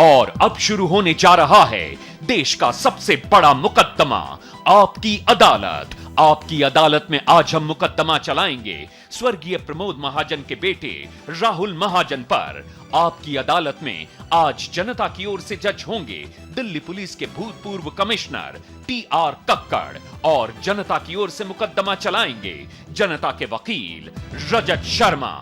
और अब शुरू होने जा रहा है देश का सबसे बड़ा मुकदमा, आपकी अदालत। आपकी अदालत में आज हम मुकदमा चलाएंगे स्वर्गीय प्रमोद महाजन के बेटे राहुल महाजन पर। आपकी अदालत में आज जनता की ओर से जज होंगे दिल्ली पुलिस के भूतपूर्व कमिश्नर टी.आर. कक्कड़ और जनता की ओर से मुकदमा चलाएंगे जनता के वकील रजत शर्मा।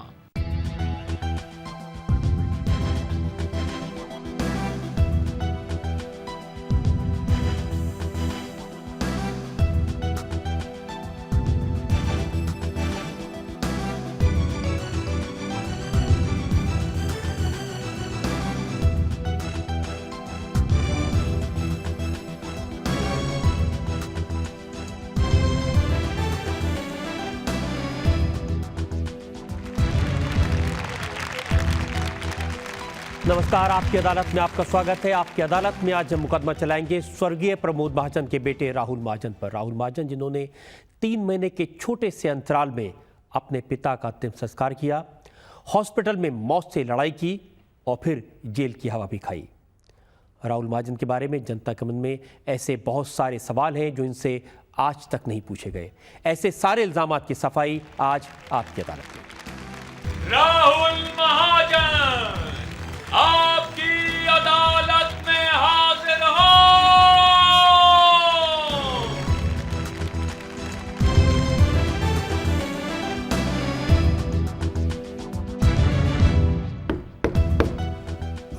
नमस्कार, आपकी अदालत में आपका स्वागत है। आपकी अदालत में आज हम मुकदमा चलाएंगे स्वर्गीय प्रमोद महाजन के बेटे राहुल महाजन पर। राहुल महाजन जिन्होंने 3 महीने के छोटे से अंतराल में अपने पिता का अंतिम संस्कार किया, हॉस्पिटल में मौत से लड़ाई की और फिर जेल की हवा भी खाई। राहुल महाजन के बारे में जनता के मन में ऐसे बहुत सारे सवाल हैं जो इनसे आज तक नहीं पूछे गए। ऐसे सारे इल्जामात की सफाई आज आपकी अदालत में। राहुल महाजन आपकी अदालत में हाजिर हो।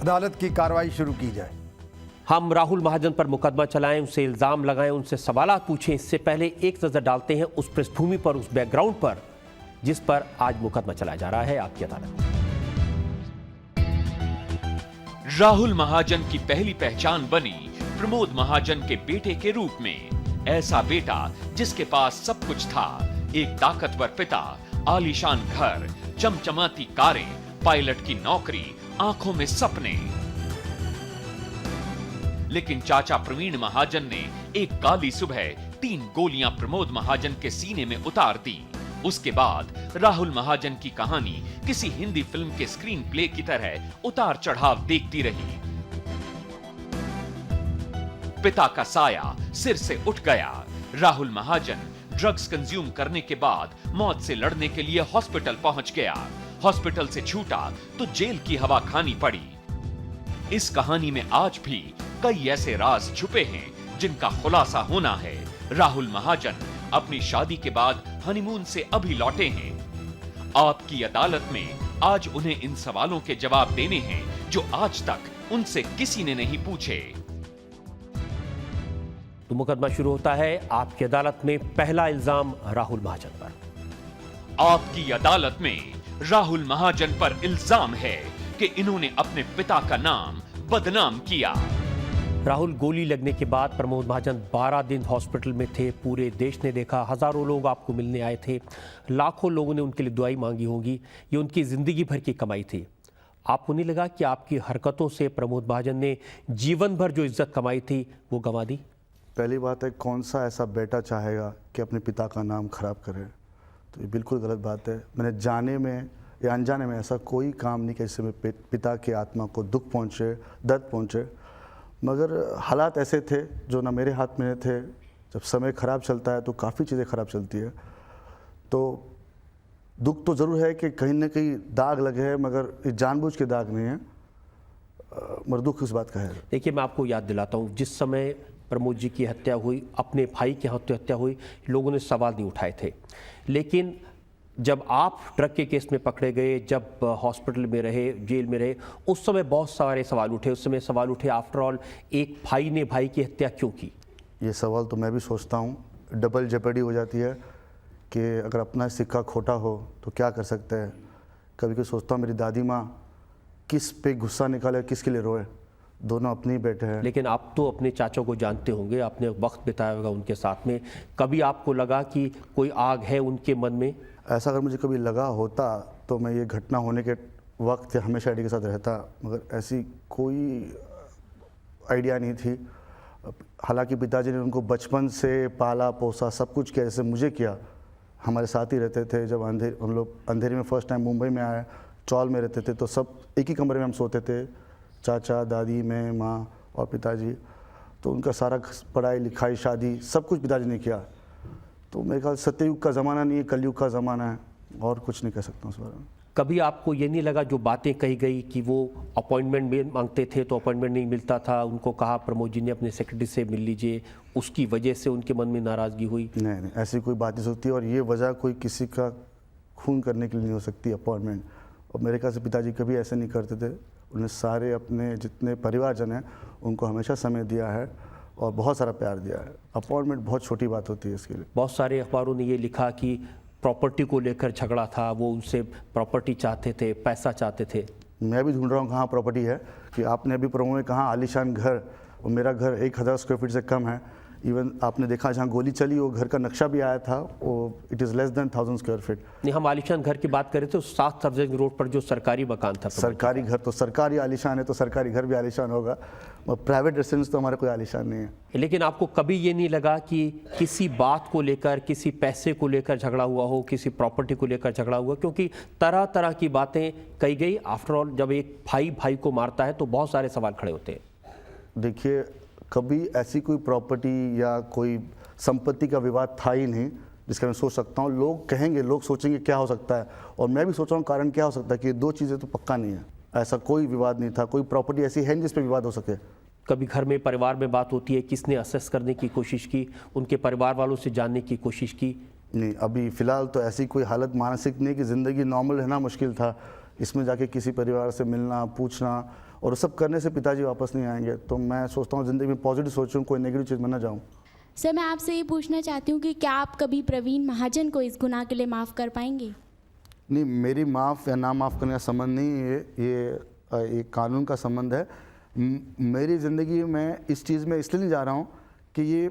अदालत की कार्रवाई शुरू की जाए। हम राहुल महाजन पर मुकदमा चलाएं, उनसे इल्जाम लगाएं, उनसे सवालात पूछें। इससे पहले एक नजर डालते हैं उस पृष्ठभूमि पर, उस बैकग्राउंड पर जिस पर आज मुकदमा चलाया जा रहा है आपकी अदालत में। राहुल महाजन की पहली पहचान बनी प्रमोद महाजन के बेटे के रूप में। ऐसा बेटा जिसके पास सब कुछ था, एक ताकतवर पिता, आलीशान घर, चमचमाती कारें, पायलट की नौकरी, आंखों में सपने। लेकिन चाचा प्रवीण महाजन ने एक काली सुबह 3 गोलियां प्रमोद महाजन के सीने में उतार दी। उसके बाद राहुल महाजन की कहानी किसी हिंदी फिल्म के स्क्रीन प्ले की तरह उतार चढ़ाव देखती रही। पिता का साया सिर से उठ गया। राहुल महाजन ड्रग्स कंज्यूम करने के बाद मौत से लड़ने के लिए हॉस्पिटल पहुंच गया। हॉस्पिटल से छूटा तो जेल की हवा खानी पड़ी। इस कहानी में आज भी कई ऐसे राज छुपे हैं जिनका खुलासा होना है। राहुल महाजन अपनी शादी के बाद हनीमून से अभी लौटे हैं। आपकी अदालत में आज उन्हें इन सवालों के जवाब देने हैं जो आज तक उनसे किसी ने नहीं पूछे। तो मुकदमा शुरू होता है आपकी अदालत में। पहला इल्जाम राहुल महाजन पर। आपकी अदालत में राहुल महाजन पर इल्जाम है कि इन्होंने अपने पिता का नाम बदनाम किया। राहुल, गोली लगने के बाद प्रमोद महाजन 12 दिन हॉस्पिटल में थे। पूरे देश ने देखा, हजारों लोग आपको मिलने आए थे, लाखों लोगों ने उनके लिए दुआई मांगी होगी। ये उनकी जिंदगी भर की कमाई थी। आपको नहीं लगा कि आपकी हरकतों से प्रमोद महाजन ने जीवन भर जो इज्जत कमाई थी वो गंवा दी? पहली बात है, कौन सा ऐसा बेटा चाहेगा कि अपने पिता का नाम खराब करे? तो ये बिल्कुल गलत बात है। मैंने जाने में या अनजाने में ऐसा कोई काम नहीं किया जिससे मेरे पिता की आत्मा को दुख पहुँचे, दर्द पहुँचे। मगर हालात ऐसे थे जो ना मेरे हाथ में थे। जब समय ख़राब चलता है तो काफ़ी चीज़ें ख़राब चलती है। तो दुख तो ज़रूर है कि कहीं ना कहीं दाग लगे हैं, मगर ये जानबूझ के दाग नहीं है। मगर दुख इस बात का है। देखिए, मैं आपको याद दिलाता हूँ, जिस समय प्रमोद जी की हत्या हुई, अपने भाई के हाथों हत्या हुई, लोगों ने सवाल नहीं उठाए थे। लेकिन जब आप ड्रग के केस में पकड़े गए, जब हॉस्पिटल में रहे, जेल में रहे, उस समय बहुत सारे सवाल उठे। उस समय सवाल उठे, आफ्टर ऑल एक भाई ने भाई की हत्या क्यों की? ये सवाल तो मैं भी सोचता हूँ। डबल जेपडी हो जाती है कि अगर अपना सिक्का खोटा हो तो क्या कर सकते हैं। कभी कभी सोचता हूँ मेरी दादी माँ किस पे गुस्सा निकाले, किसके लिए रोए। दोनों अपने ही बेटे हैं। लेकिन आप तो अपने चाचा को जानते होंगे, आपने वक्त बिताया होगा उनके साथ में। कभी आपको लगा कि कोई आग है उनके मन में? ऐसा अगर मुझे कभी लगा होता तो मैं ये घटना होने के वक्त हमेशा डैडी के साथ रहता, मगर ऐसी कोई आइडिया नहीं थी। हालांकि पिताजी ने उनको बचपन से पाला पोसा, सब कुछ किया जैसे मुझे किया। हमारे साथ ही रहते थे। जब हम लोग अंधेरे में फर्स्ट टाइम मुंबई में आए, चौल में रहते थे, तो सब एक ही कमरे में हम सोते थे। चाचा दादी मैं माँ और पिताजी, तो उनका सारा पढ़ाई लिखाई शादी सब कुछ पिताजी ने किया। तो मेरे ख्याल सत्ययुग का ज़माना नहीं है, कलयुग का ज़माना है, और कुछ नहीं कह सकता उस बारे में। कभी आपको ये नहीं लगा जो बातें कही गई कि वो अपॉइंटमेंट भी मांगते थे तो अपॉइंटमेंट नहीं मिलता था, उनको कहा प्रमोद जी ने अपने सेक्रेटरी से मिल लीजिए, उसकी वजह से उनके मन में नाराज़गी हुई? नहीं, ऐसी कोई बात नहीं हो सकती, और ये वजह कोई किसी का खून करने के लिए नहीं हो सकती अपॉइंटमेंट। और मेरे ख्याल से पिताजी कभी ऐसे नहीं करते थे। उन्हें सारे अपने जितने परिवारजन हैं उनको हमेशा समय दिया है और बहुत सारा प्यार दिया है। अपॉइंटमेंट बहुत छोटी बात होती है इसके लिए। बहुत सारे अखबारों ने ये लिखा कि प्रॉपर्टी को लेकर झगड़ा था, वो उनसे प्रॉपर्टी चाहते थे, पैसा चाहते थे। मैं भी ढूंढ रहा हूँ कहाँ प्रॉपर्टी है, कि आपने अभी प्रोमो में कहा आलीशान घर, और मेरा घर 1000 स्क्वायर फीट से कम है। इवन आपने देखा जहाँ गोली चली वो घर का नक्शा भी आया था, वो it is less than 1000 square feet. नहीं, हम आलीशान घर की बात कर रहे थे, उस 7 सर्जन रोड पर जो सरकारी मकान था। सरकारी घर तो सरकारी आलीशान है, तो सरकारी घर भी आलीशान होगा, और प्राइवेट रेसिडेंस तो हमारे कोई आलीशान नहीं है। लेकिन आपको कभी ये नहीं लगा कि किसी बात को लेकर, किसी पैसे को लेकर झगड़ा हुआ हो, किसी प्रॉपर्टी को लेकर झगड़ा हुआ? क्योंकि तरह तरह की बातें कही गई। आफ्टर ऑल जब एक भाई भाई को मारता है तो बहुत सारे सवाल खड़े होते हैं। देखिए, कभी ऐसी कोई प्रॉपर्टी या कोई संपत्ति का विवाद था ही नहीं जिसका मैं सोच सकता हूँ। लोग कहेंगे, लोग सोचेंगे क्या हो सकता है, और मैं भी सोच रहा हूँ कारण क्या हो सकता है, कि ये दो चीज़ें तो पक्का नहीं है। ऐसा कोई विवाद नहीं था, कोई प्रॉपर्टी ऐसी है नहीं जिस पर विवाद हो सके। कभी घर में परिवार में बात होती है, किसने असेस करने की कोशिश की, उनके परिवार वालों से जानने की कोशिश की? नहीं, अभी फ़िलहाल तो ऐसी कोई हालत मानसिक नहीं कि ज़िंदगी नॉर्मल रहना मुश्किल था। इसमें जाके किसी परिवार से मिलना, पूछना और सब करने से पिताजी वापस नहीं आएंगे। तो मैं सोचता हूँ ज़िंदगी में पॉजिटिव सोचूं, कोई नेगेटिव चीज़ में ना जाऊँ। सर, मैं आपसे ये पूछना चाहती हूँ कि क्या आप कभी प्रवीण महाजन को इस गुनाह के लिए माफ़ कर पाएंगे? नहीं, मेरी माफ़ या ना माफ़ करने का संबंध नहीं है, ये एक कानून का संबंध है। मेरी ज़िंदगी में इस चीज़ में इसलिए नहीं जा रहा हूँ कि ये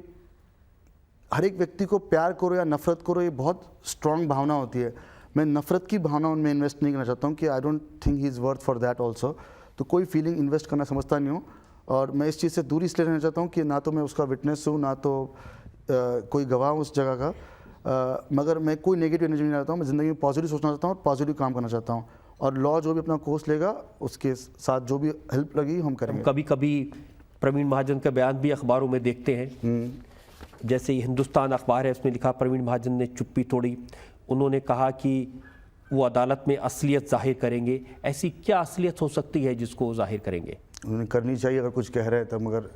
हर एक व्यक्ति को प्यार करो या नफ़रत करो, ये बहुत स्ट्रॉन्ग भावना होती है। मैं नफ़रत की भावना उनमें इन्वेस्ट नहीं करना चाहता हूँ, कि I don't think he is worth for that also. तो कोई फीलिंग इन्वेस्ट करना समझता नहीं हूँ, और मैं इस चीज़ से दूरी इसलिए रहना चाहता हूँ कि ना तो मैं उसका विटनेस हूँ, ना तो कोई गवाह हूँ उस जगह का। मगर मैं कोई नेगेटिव एनर्जी नहीं चाहता हूँ। मैं ज़िंदगी में पॉजिटिव सोचना चाहता हूँ और पॉजिटिव काम करना चाहता हूँ, और लॉ जो भी अपना कोर्स लेगा उसके साथ जो भी हेल्प लगी हम करेंगे। कभी कभी प्रवीण महाजन का बयान भी अखबारों में देखते हैं, जैसे ये हिंदुस्तान अखबार है, उसमें लिखा प्रवीण महाजन ने चुप्पी तोड़ी। उन्होंने कहा कि वो अदालत में असलियत जाहिर करेंगे। ऐसी क्या असलियत हो सकती है जिसको वो जाहिर करेंगे? उन्हें करनी चाहिए अगर कुछ कह रहे हैं तो, मगर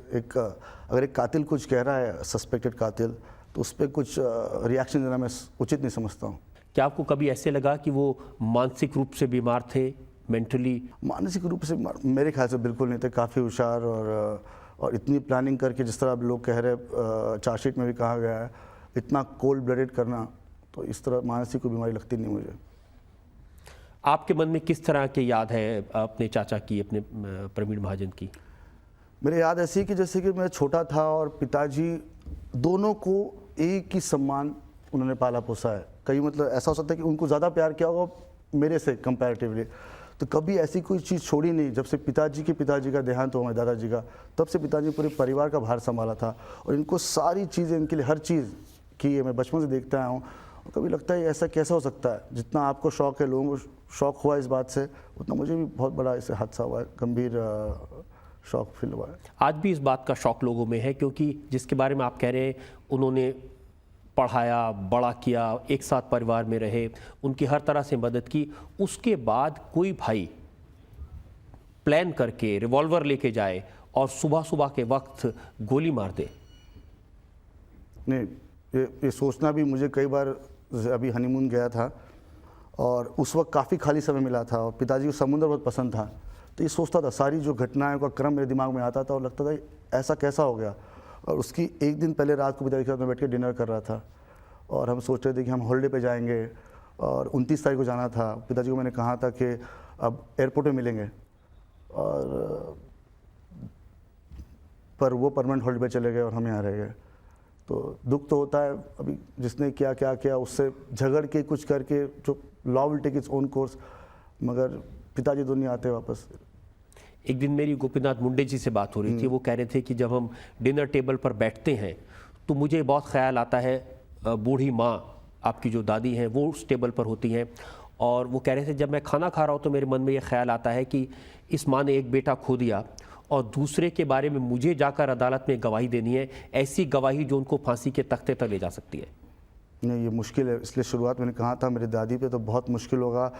अगर एक कातिल कुछ कह रहा है, सस्पेक्टेड कातिल, तो उस पर कुछ रिएक्शन देना मैं उचित नहीं समझता हूँ। क्या आपको कभी ऐसे लगा कि वो मानसिक रूप से बीमार थे, मेंटली? मानसिक रूप से मेरे ख्याल से बिल्कुल नहीं थे। काफ़ी होशियार और इतनी प्लानिंग करके, जिस तरह अब लोग कह रहे हैं, चार्जशीट में भी कहा गया है, इतना कोल्ड ब्लडेड करना, तो इस तरह मानसिक कोई बीमारी लगती नहीं मुझे। आपके मन में किस तरह की याद है अपने चाचा की, अपने प्रवीण महाजन की? मेरे याद ऐसी है कि जैसे कि मैं छोटा था और पिताजी दोनों को एक ही सम्मान उन्होंने पाला पोसा है। कहीं मतलब ऐसा हो सकता है कि उनको ज़्यादा प्यार किया होगा मेरे से कंपैरेटिवली, तो कभी ऐसी कोई चीज़ छोड़ी नहीं। जब से पिताजी का देहांत हुआ, हमारे दादाजी का, तब से पिताजी ने पूरे परिवार का भार संभाला था, और इनको सारी चीज़ें, इनके लिए हर चीज़ की है। मैं बचपन से देखता आया हूँ, कभी लगता है ऐसा कैसा हो सकता है। जितना आपको शौक़ है, लोगों को शौक़ हुआ इस बात से, उतना मुझे भी बहुत बड़ा इससे हादसा हुआ है, गंभीर शौक़ फील हुआ है। आज भी इस बात का शौक़ लोगों में है, क्योंकि जिसके बारे में आप कह रहे हैं, उन्होंने पढ़ाया, बड़ा किया, एक साथ परिवार में रहे, उनकी हर तरह से मदद की। उसके बाद कोई भाई प्लान करके रिवॉल्वर लेके जाए और सुबह सुबह के वक्त गोली मार दे? नहीं, ये सोचना भी मुझे कई बार, अभी हनीमून गया था और उस वक्त काफ़ी खाली समय मिला था, और पिताजी को समुद्र बहुत पसंद था, तो ये सोचता था, सारी जो घटनाओं का क्रम मेरे दिमाग में आता था और लगता था ऐसा कैसा हो गया। और उसकी एक दिन पहले रात को पिताजी के साथ मैं बैठ के डिनर कर रहा था, और हम सोच रहे थे कि हम हॉलीडे पे जाएंगे, और 29 तारीख को जाना था। पिताजी को मैंने कहा था कि अब एयरपोर्ट में मिलेंगे, और पर वो परमानेंट हॉलीडे पे चले गए और हम यहाँ रह गए। तो दुख तो होता है, अभी जिसने क्या किया उससे झगड़ के कुछ करके, जो law will take its own course, मगर पिताजी तो नहीं आते वापस। एक दिन मेरी गोपीनाथ मुंडे जी से बात हो रही थी, वो कह रहे थे कि जब हम डिनर टेबल पर बैठते हैं तो मुझे बहुत ख्याल आता है बूढ़ी माँ, आपकी जो दादी हैं, वो उस टेबल पर होती हैं, और वो कह रहे थे जब मैं खाना खा रहा हूँ तो मेरे मन में ये ख्याल आता है कि इस माँ ने एक बेटा खो दिया और दूसरे के बारे में मुझे जाकर अदालत में गवाही देनी है, ऐसी गवाही जो उनको फांसी के तख्ते तक ले जा सकती है। नहीं, ये मुश्किल है। इसलिए शुरुआत मैंने कहा था मेरी दादी पे तो बहुत मुश्किल होगा।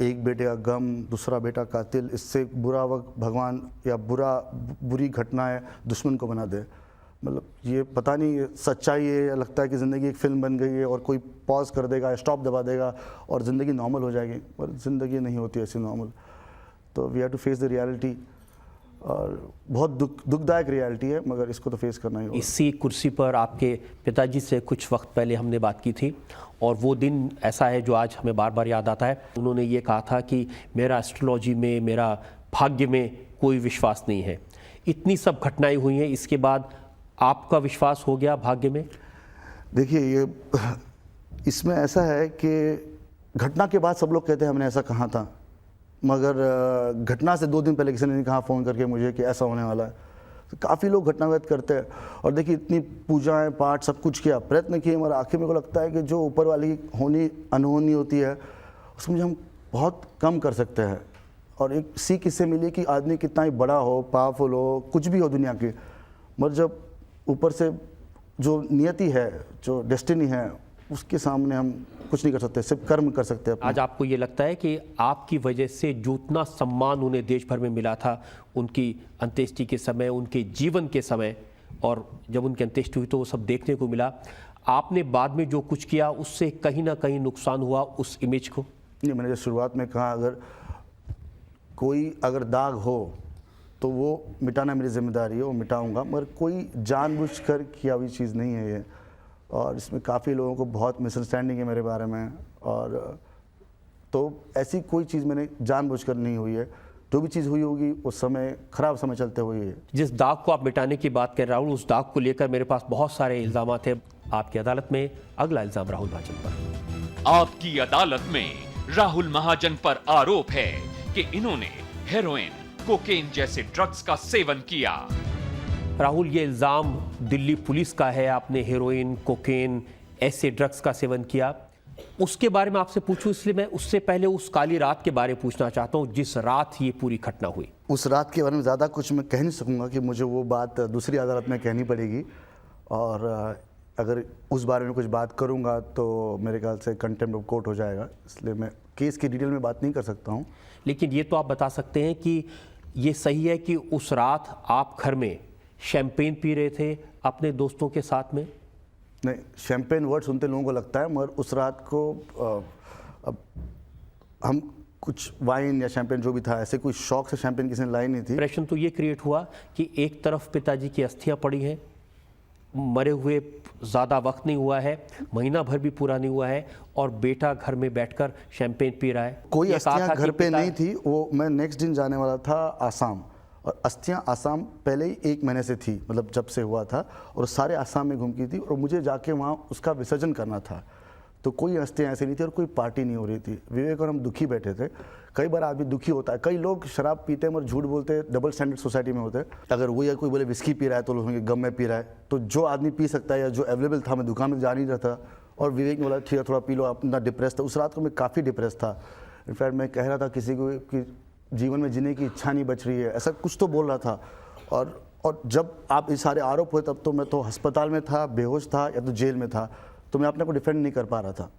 एक बेटे का गम, दूसरा बेटा कातिल, इससे बुरा वक्त भगवान या बुरी घटनाएं दुश्मन को बना दे। मतलब ये पता नहीं ये सच्चाई है या लगता है कि ज़िंदगी एक फ़िल्म बन गई है और कोई पॉज कर देगा, स्टॉप दबा देगा और ज़िंदगी नॉर्मल हो जाएगी, पर ज़िंदगी नहीं होती ऐसी नॉर्मल। तो we have to face the reality, और बहुत दुखदायक रियलिटी है, मगर इसको तो फेस करना ही होगा। इसी कुर्सी पर आपके पिताजी से कुछ वक्त पहले हमने बात की थी और वो दिन ऐसा है जो आज हमें बार बार याद आता है। उन्होंने ये कहा था कि मेरा एस्ट्रोलॉजी में, मेरा भाग्य में कोई विश्वास नहीं है। इतनी सब घटनाएं हुई हैं, इसके बाद आपका विश्वास हो गया भाग्य में? देखिए, ये इसमें ऐसा है कि घटना के बाद सब लोग कहते हैं हमने ऐसा कहा था, मगर घटना से 2 दिन पहले किसी ने नहीं कहा फ़ोन करके मुझे कि ऐसा होने वाला है। तो काफ़ी लोग घटना व्यक्त करते हैं, और देखिए इतनी पूजाएं पाठ सब कुछ किया, प्रयत्न किए, मगर आखिर मेरे को लगता है कि जो ऊपर वाली होनी अनहोनी होती है उसको मुझे हम बहुत कम कर सकते हैं। और एक सीख इससे मिली कि आदमी कितना ही बड़ा हो, पावरफुल हो, कुछ भी हो दुनिया की, मगर जब ऊपर से जो नियति है, जो डेस्टिनी है, उसके सामने हम कुछ नहीं कर सकते, सिर्फ कर्म कर सकते हैं। आज आपको ये लगता है कि आपकी वजह से जो उतना सम्मान उन्हें देश भर में मिला था उनकी अंत्येष्टि के समय, उनके जीवन के समय, और जब उनकी अंत्येष्टि हुई तो वो सब देखने को मिला, आपने बाद में जो कुछ किया उससे कहीं ना कहीं नुकसान हुआ उस इमेज को? नहीं, मैंने जो शुरुआत में कहा, अगर दाग हो तो वो मिटाना मेरी जिम्मेदारी है, वो मिटाऊंगा, मगर कोई जानबूझकर किया हुई चीज़ नहीं है ये। और इसमें काफ़ी लोगों को बहुत मिसअंडरस्टैंडिंग है मेरे बारे में, और तो ऐसी कोई चीज़ मैंने जानबूझकर नहीं हुई है। जो भी चीज़ हुई होगी उस समय, खराब समय चलते हुए है। जिस दाग को आप मिटाने की बात कर रहा हूँ, उस दाग को लेकर मेरे पास बहुत सारे इल्ज़ाम हैं। आपकी अदालत में अगला इल्ज़ाम राहुल महाजन पर। आपकी अदालत में राहुल महाजन पर आरोप है कि इन्होंने हेरोइन, कोकेन जैसे ड्रग्स का सेवन किया। राहुल, ये इल्ज़ाम दिल्ली पुलिस का है, आपने हेरोइन, कोकेन ऐसे ड्रग्स का सेवन किया। उसके बारे में आपसे पूछूं, इसलिए मैं उससे पहले उस काली रात के बारे में पूछना चाहता हूं जिस रात ये पूरी घटना हुई। उस रात के बारे में ज़्यादा कुछ मैं कह नहीं सकूंगा कि मुझे वो बात दूसरी अदालत में कहनी पड़ेगी, और अगर उस बारे में कुछ बात करूंगा तो मेरे ख्याल से कंटेम्प्ट ऑफ कोर्ट हो जाएगा, इसलिए मैं केस की डिटेल में बात नहीं कर सकता हूं। लेकिन ये तो आप बता सकते हैं कि ये सही है कि उस रात आप घर में शैम्पेन पी रहे थे अपने दोस्तों के साथ में? नहीं, शैम्पेन वर्ड सुनते लोगों को लगता है, मगर उस रात को अब हम कुछ वाइन या शैम्पेन जो भी था, ऐसे कोई शौक से शैम्पेन किसी ने लाई नहीं थी। प्रश्न तो ये क्रिएट हुआ कि एक तरफ पिताजी की अस्थियां पड़ी हैं, मरे हुए ज़्यादा वक्त नहीं हुआ है, महीना भर भी पूरा नहीं हुआ है, और बेटा घर में बैठकर शैम्पेन पी रहा है। कोई अस्थियां घर पे नहीं थी। वो मैं नेक्स्ट दिन जाने वाला था आसाम, और अस्थियां आसाम पहले ही 1 महीने से थी, मतलब जब से हुआ था, और सारे आसाम में घूमती थी, और मुझे जाके वहाँ उसका विसर्जन करना था। तो कोई अस्थियां ऐसी नहीं थी और कोई पार्टी नहीं हो रही थी। विवेक और हम दुखी बैठे थे। कई बार आदमी दुखी होता है, कई लोग शराब पीते हैं मगर झूठ बोलते हैं, डबल स्टैंडर्ड सोसाइटी में होते हैं। अगर वो या कोई बोले विस्की पी रहा है तो लोग गम में पी रहा है, तो जो आदमी पी सकता है या जो अवेलेबल था, मैं दुकान में जा नहीं रहा था, और विवेक ने बोला ठीक है थोड़ा पी लो, अपना डिप्रेस था। उस रात को मैं काफ़ी डिप्रेस था। इनफैक्ट मैं कह रहा था किसी को कि जीवन में जीने की इच्छा नहीं बच रही है, ऐसा कुछ तो बोल रहा था। और जब आप ये सारे आरोप हुए तब तो मैं तो अस्पताल में था, बेहोश था, या तो जेल में था, तो मैं अपने को डिफेंड नहीं कर पा रहा था।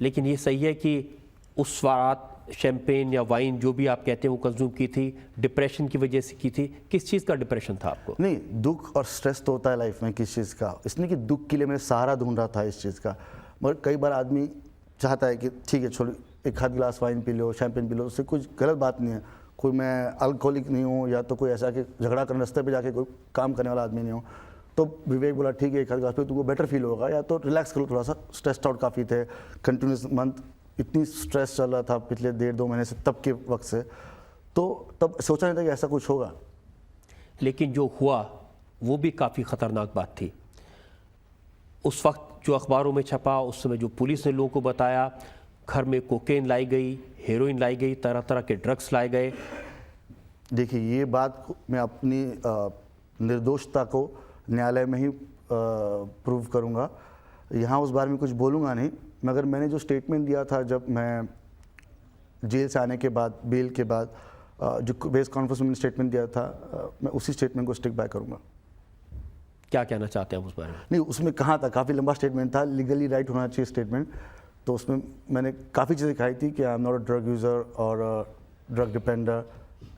लेकिन ये सही है कि उस रात शैम्पेन या वाइन जो भी आप कहते हैं वो कंज्यूम की थी, डिप्रेशन की वजह से की थी। किस चीज़ का डिप्रेशन था आपको? नहीं, दुख और स्ट्रेस तो होता है लाइफ में किस चीज़ का, इसलिए कि दुख के लिए मैं सहारा ढूंढ रहा था इस चीज़ का। मगर कई बार आदमी चाहता है कि ठीक है छोड़, 1 गिलास wine P low, champagne P low, उससे कुछ गलत बात नहीं है। कोई मैं अल्कोहलिक नहीं हूँ, या तो कोई ऐसा कि झगड़ा करने रास्ते पे जाके कोई काम करने वाला आदमी नहीं हूँ। तो विवेक बोला ठीक है 1 गिलास पे तुमको बेटर फील होगा, या तो रिलैक्स करो थोड़ा सा, स्ट्रेस्ड आउट काफ़ी थे, कंटिन्यूस मंथ इतनी स्ट्रेस चल रहा था पिछले 1.5-2 महीने से, तब के वक्त से, तो तब सोचा नहीं था कि ऐसा कुछ होगा। लेकिन जो हुआ वो भी काफ़ी ख़तरनाक बात थी। उस वक्त जो अखबारों में छपा, उस समय जो पुलिस ने लोगों को बताया, घर में कोकेन लाई गई, हेरोइन लाई गई, तरह तरह के ड्रग्स लाए गए। देखिए, ये बात मैं अपनी निर्दोषता को न्यायालय में ही प्रूव करूँगा, यहाँ उस बारे में कुछ बोलूँगा नहीं। मगर मैंने जो स्टेटमेंट दिया था जब मैं जेल से आने के बाद, बेल के बाद जो प्रेस कॉन्फ्रेंस में स्टेटमेंट दिया था, मैं उसी स्टेटमेंट को स्टिक बाय करूँगा। क्या कहना चाहते हैं आप उस बारे में? नहीं, उसमें कहा था, काफ़ी लंबा स्टेटमेंट था, लीगली राइट होना चाहिए स्टेटमेंट, तो उसमें मैंने काफ़ी चीज़ें कही थी कि I am not a drug user और drug depender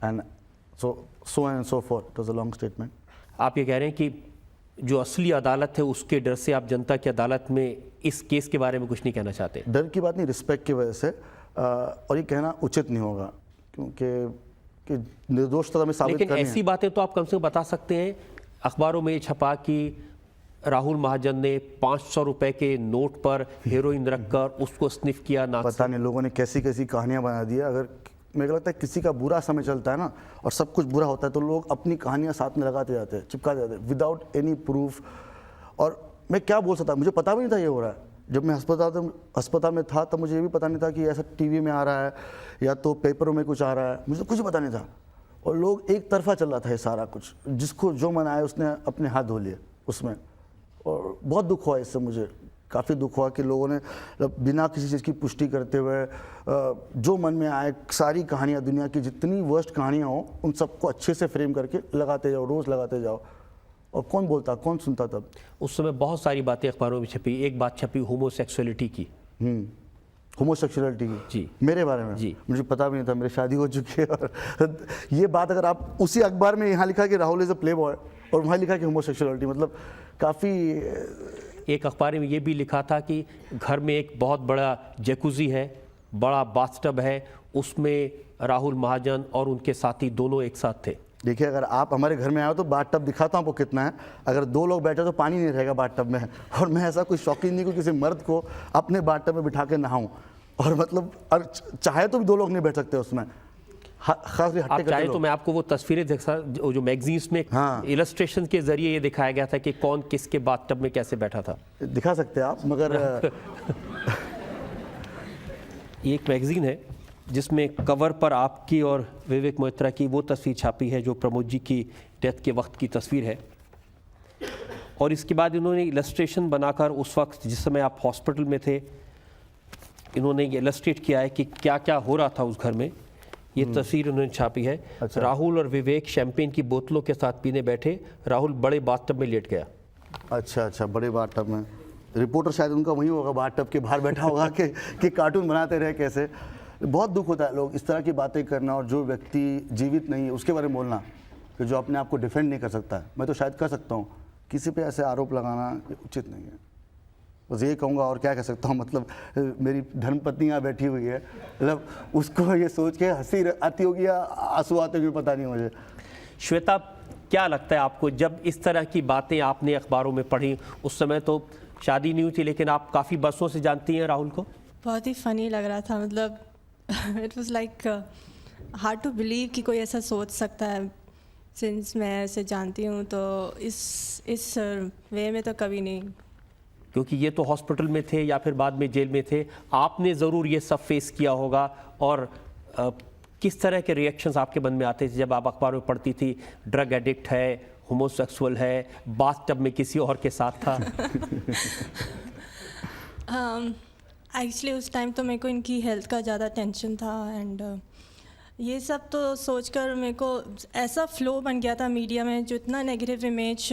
and so and so for. It was a long statement. आप ये कह रहे हैं कि जो असली अदालत है उसके डर से आप जनता की अदालत में इस केस के बारे में कुछ नहीं कहना चाहते? डर की बात नहीं, रिस्पेक्ट की वजह से, और ये कहना उचित नहीं होगा क्योंकि कि निर्दोषता में साबित लेकिन करनी ऐसी है। बातें तो आप कम से कम बता सकते हैं। अखबारों में ये छपा कि राहुल महाजन ने 500 रुपए के नोट पर हेरोइन रखकर उसको स्निफ किया नाक से। पता नहीं लोगों ने कैसी कैसी कहानियां बना दी है। अगर मेरे को लगता है किसी का बुरा समय चलता है ना और सब कुछ बुरा होता है तो लोग अपनी कहानियां साथ में लगाते जाते हैं, चिपकाते जाते हैं विदाउट एनी प्रूफ। और मैं क्या बोल सकता, मुझे पता भी नहीं था ये हो रहा है। जब मैं अस्पताल में था तब मुझे ये भी पता नहीं था कि ऐसा टीवी में आ रहा है या तो पेपरों में कुछ आ रहा है, मुझे कुछ पता नहीं था। और लोग एक तरफा चल रहा था ये सारा कुछ, जिसको जो मन आया उसने अपने हाथ धो लिए उसमें। और बहुत दुख हुआ इससे, मुझे काफ़ी दुख हुआ कि लोगों ने बिना किसी चीज़ की पुष्टि करते हुए जो मन में आए सारी कहानियाँ, दुनिया की जितनी वर्स्ट कहानियाँ हो उन सबको अच्छे से फ्रेम करके लगाते जाओ, रोज़ लगाते जाओ। और कौन बोलता, कौन सुनता तब? उस समय बहुत सारी बातें अखबारों में छपी। एक बात छपी होमोसेक्सुअलिटी की। होमोसेक्सुअलिटी की जी। मेरे बारे में जी। मुझे पता भी नहीं था, मेरी शादी हो चुकी है। और ये बात अगर आप उसी अखबार में यहाँ लिखा कि Rahul is a play boy और वहाँ लिखा कि होमोसेक्सुअलिटी, मतलब काफ़ी। एक अखबार में ये भी लिखा था कि घर में एक बहुत बड़ा जैकुजी है, बड़ा बाथटब है, उसमें राहुल महाजन और उनके साथी दोनों एक साथ थे। देखिए, अगर आप हमारे घर में आए हो तो बाथ टब दिखाता हूँ आपको कितना है। अगर 2 लोग बैठे तो पानी नहीं रहेगा बाथ टब में। और मैं ऐसा कोई शौकीन नहीं कि किसी मर्द को अपने बाथ टब में बिठा के नहाऊं। और मतलब चाहे तो भी 2 लोग नहीं बैठ सकते उसमें, खास आप चाहे तो मैं आपको वो तस्वीरें जो मैगजीन्स में इलस्ट्रेशन के जरिए ये दिखाया गया था कि कौन किसके बाथटब में कैसे बैठा था, दिखा सकते हैं आप, मगर ये एक मैगजीन है जिसमें कवर पर आपकी और विवेक मोइत्रा की वो तस्वीर छापी है जो प्रमोद जी की डेथ के वक्त की तस्वीर है। और इसके बाद इन्होंने इलस्ट्रेशन बनाकर उस वक्त जिस समय आप हॉस्पिटल में थे, इन्होंने ये इलस्ट्रेट किया है कि क्या क्या हो रहा था उस घर में। ये तस्वीर उन्होंने छापी है। अच्छा। राहुल और विवेक शैंपेन की बोतलों के साथ पीने बैठे, राहुल बड़े बाथटब में लेट गया। अच्छा, बड़े बाथ टब में। रिपोर्टर शायद उनका वही होगा, बाथ टब के बाहर बैठा होगा कि कार्टून बनाते रहे कैसे। बहुत दुख होता है लोग इस तरह की बातें करना, और जो व्यक्ति जीवित नहीं है उसके बारे में बोलना, कि जो अपने आप को डिफेंड नहीं कर सकता है। मैं तो शायद कर सकता हूँ, किसी पे ऐसे आरोप लगाना ये उचित नहीं है। बस ये कहूँगा, और क्या कह सकता हूँ। मतलब मेरी धर्मपत्नी यहाँ बैठी हुई है, मतलब उसको ये सोच के हंसी आती होगी या आंसू आते होंगे, पता नहीं मुझे। श्वेता, क्या लगता है आपको जब इस तरह की बातें आपने अखबारों में पढ़ी? उस समय तो शादी नहीं हुई थी, लेकिन आप काफ़ी बरसों से जानती हैं राहुल को। बहुत ही फ़नी लग रहा था, मतलब it was like hard to believe कि कोई ऐसा सोच सकता है। सिंस मैं ऐसे जानती हूँ तो इस वे में तो कभी नहीं। क्योंकि ये तो हॉस्पिटल में थे या फिर बाद में जेल में थे, आपने ज़रूर ये सब फेस किया होगा। और किस तरह के रिएक्शंस आपके मन में आते थे जब आप अखबार में पढ़ती थी ड्रग एडिक्ट है, होमोसेक्सुअल है, बाथटब में किसी और के साथ था? एक्चुअली उस टाइम तो मेरे को इनकी हेल्थ का ज़्यादा टेंशन था, एंड ये सब तो सोचकर मेरे को ऐसा फ्लो बन गया था मीडिया में, जो इतना नेगेटिव इमेज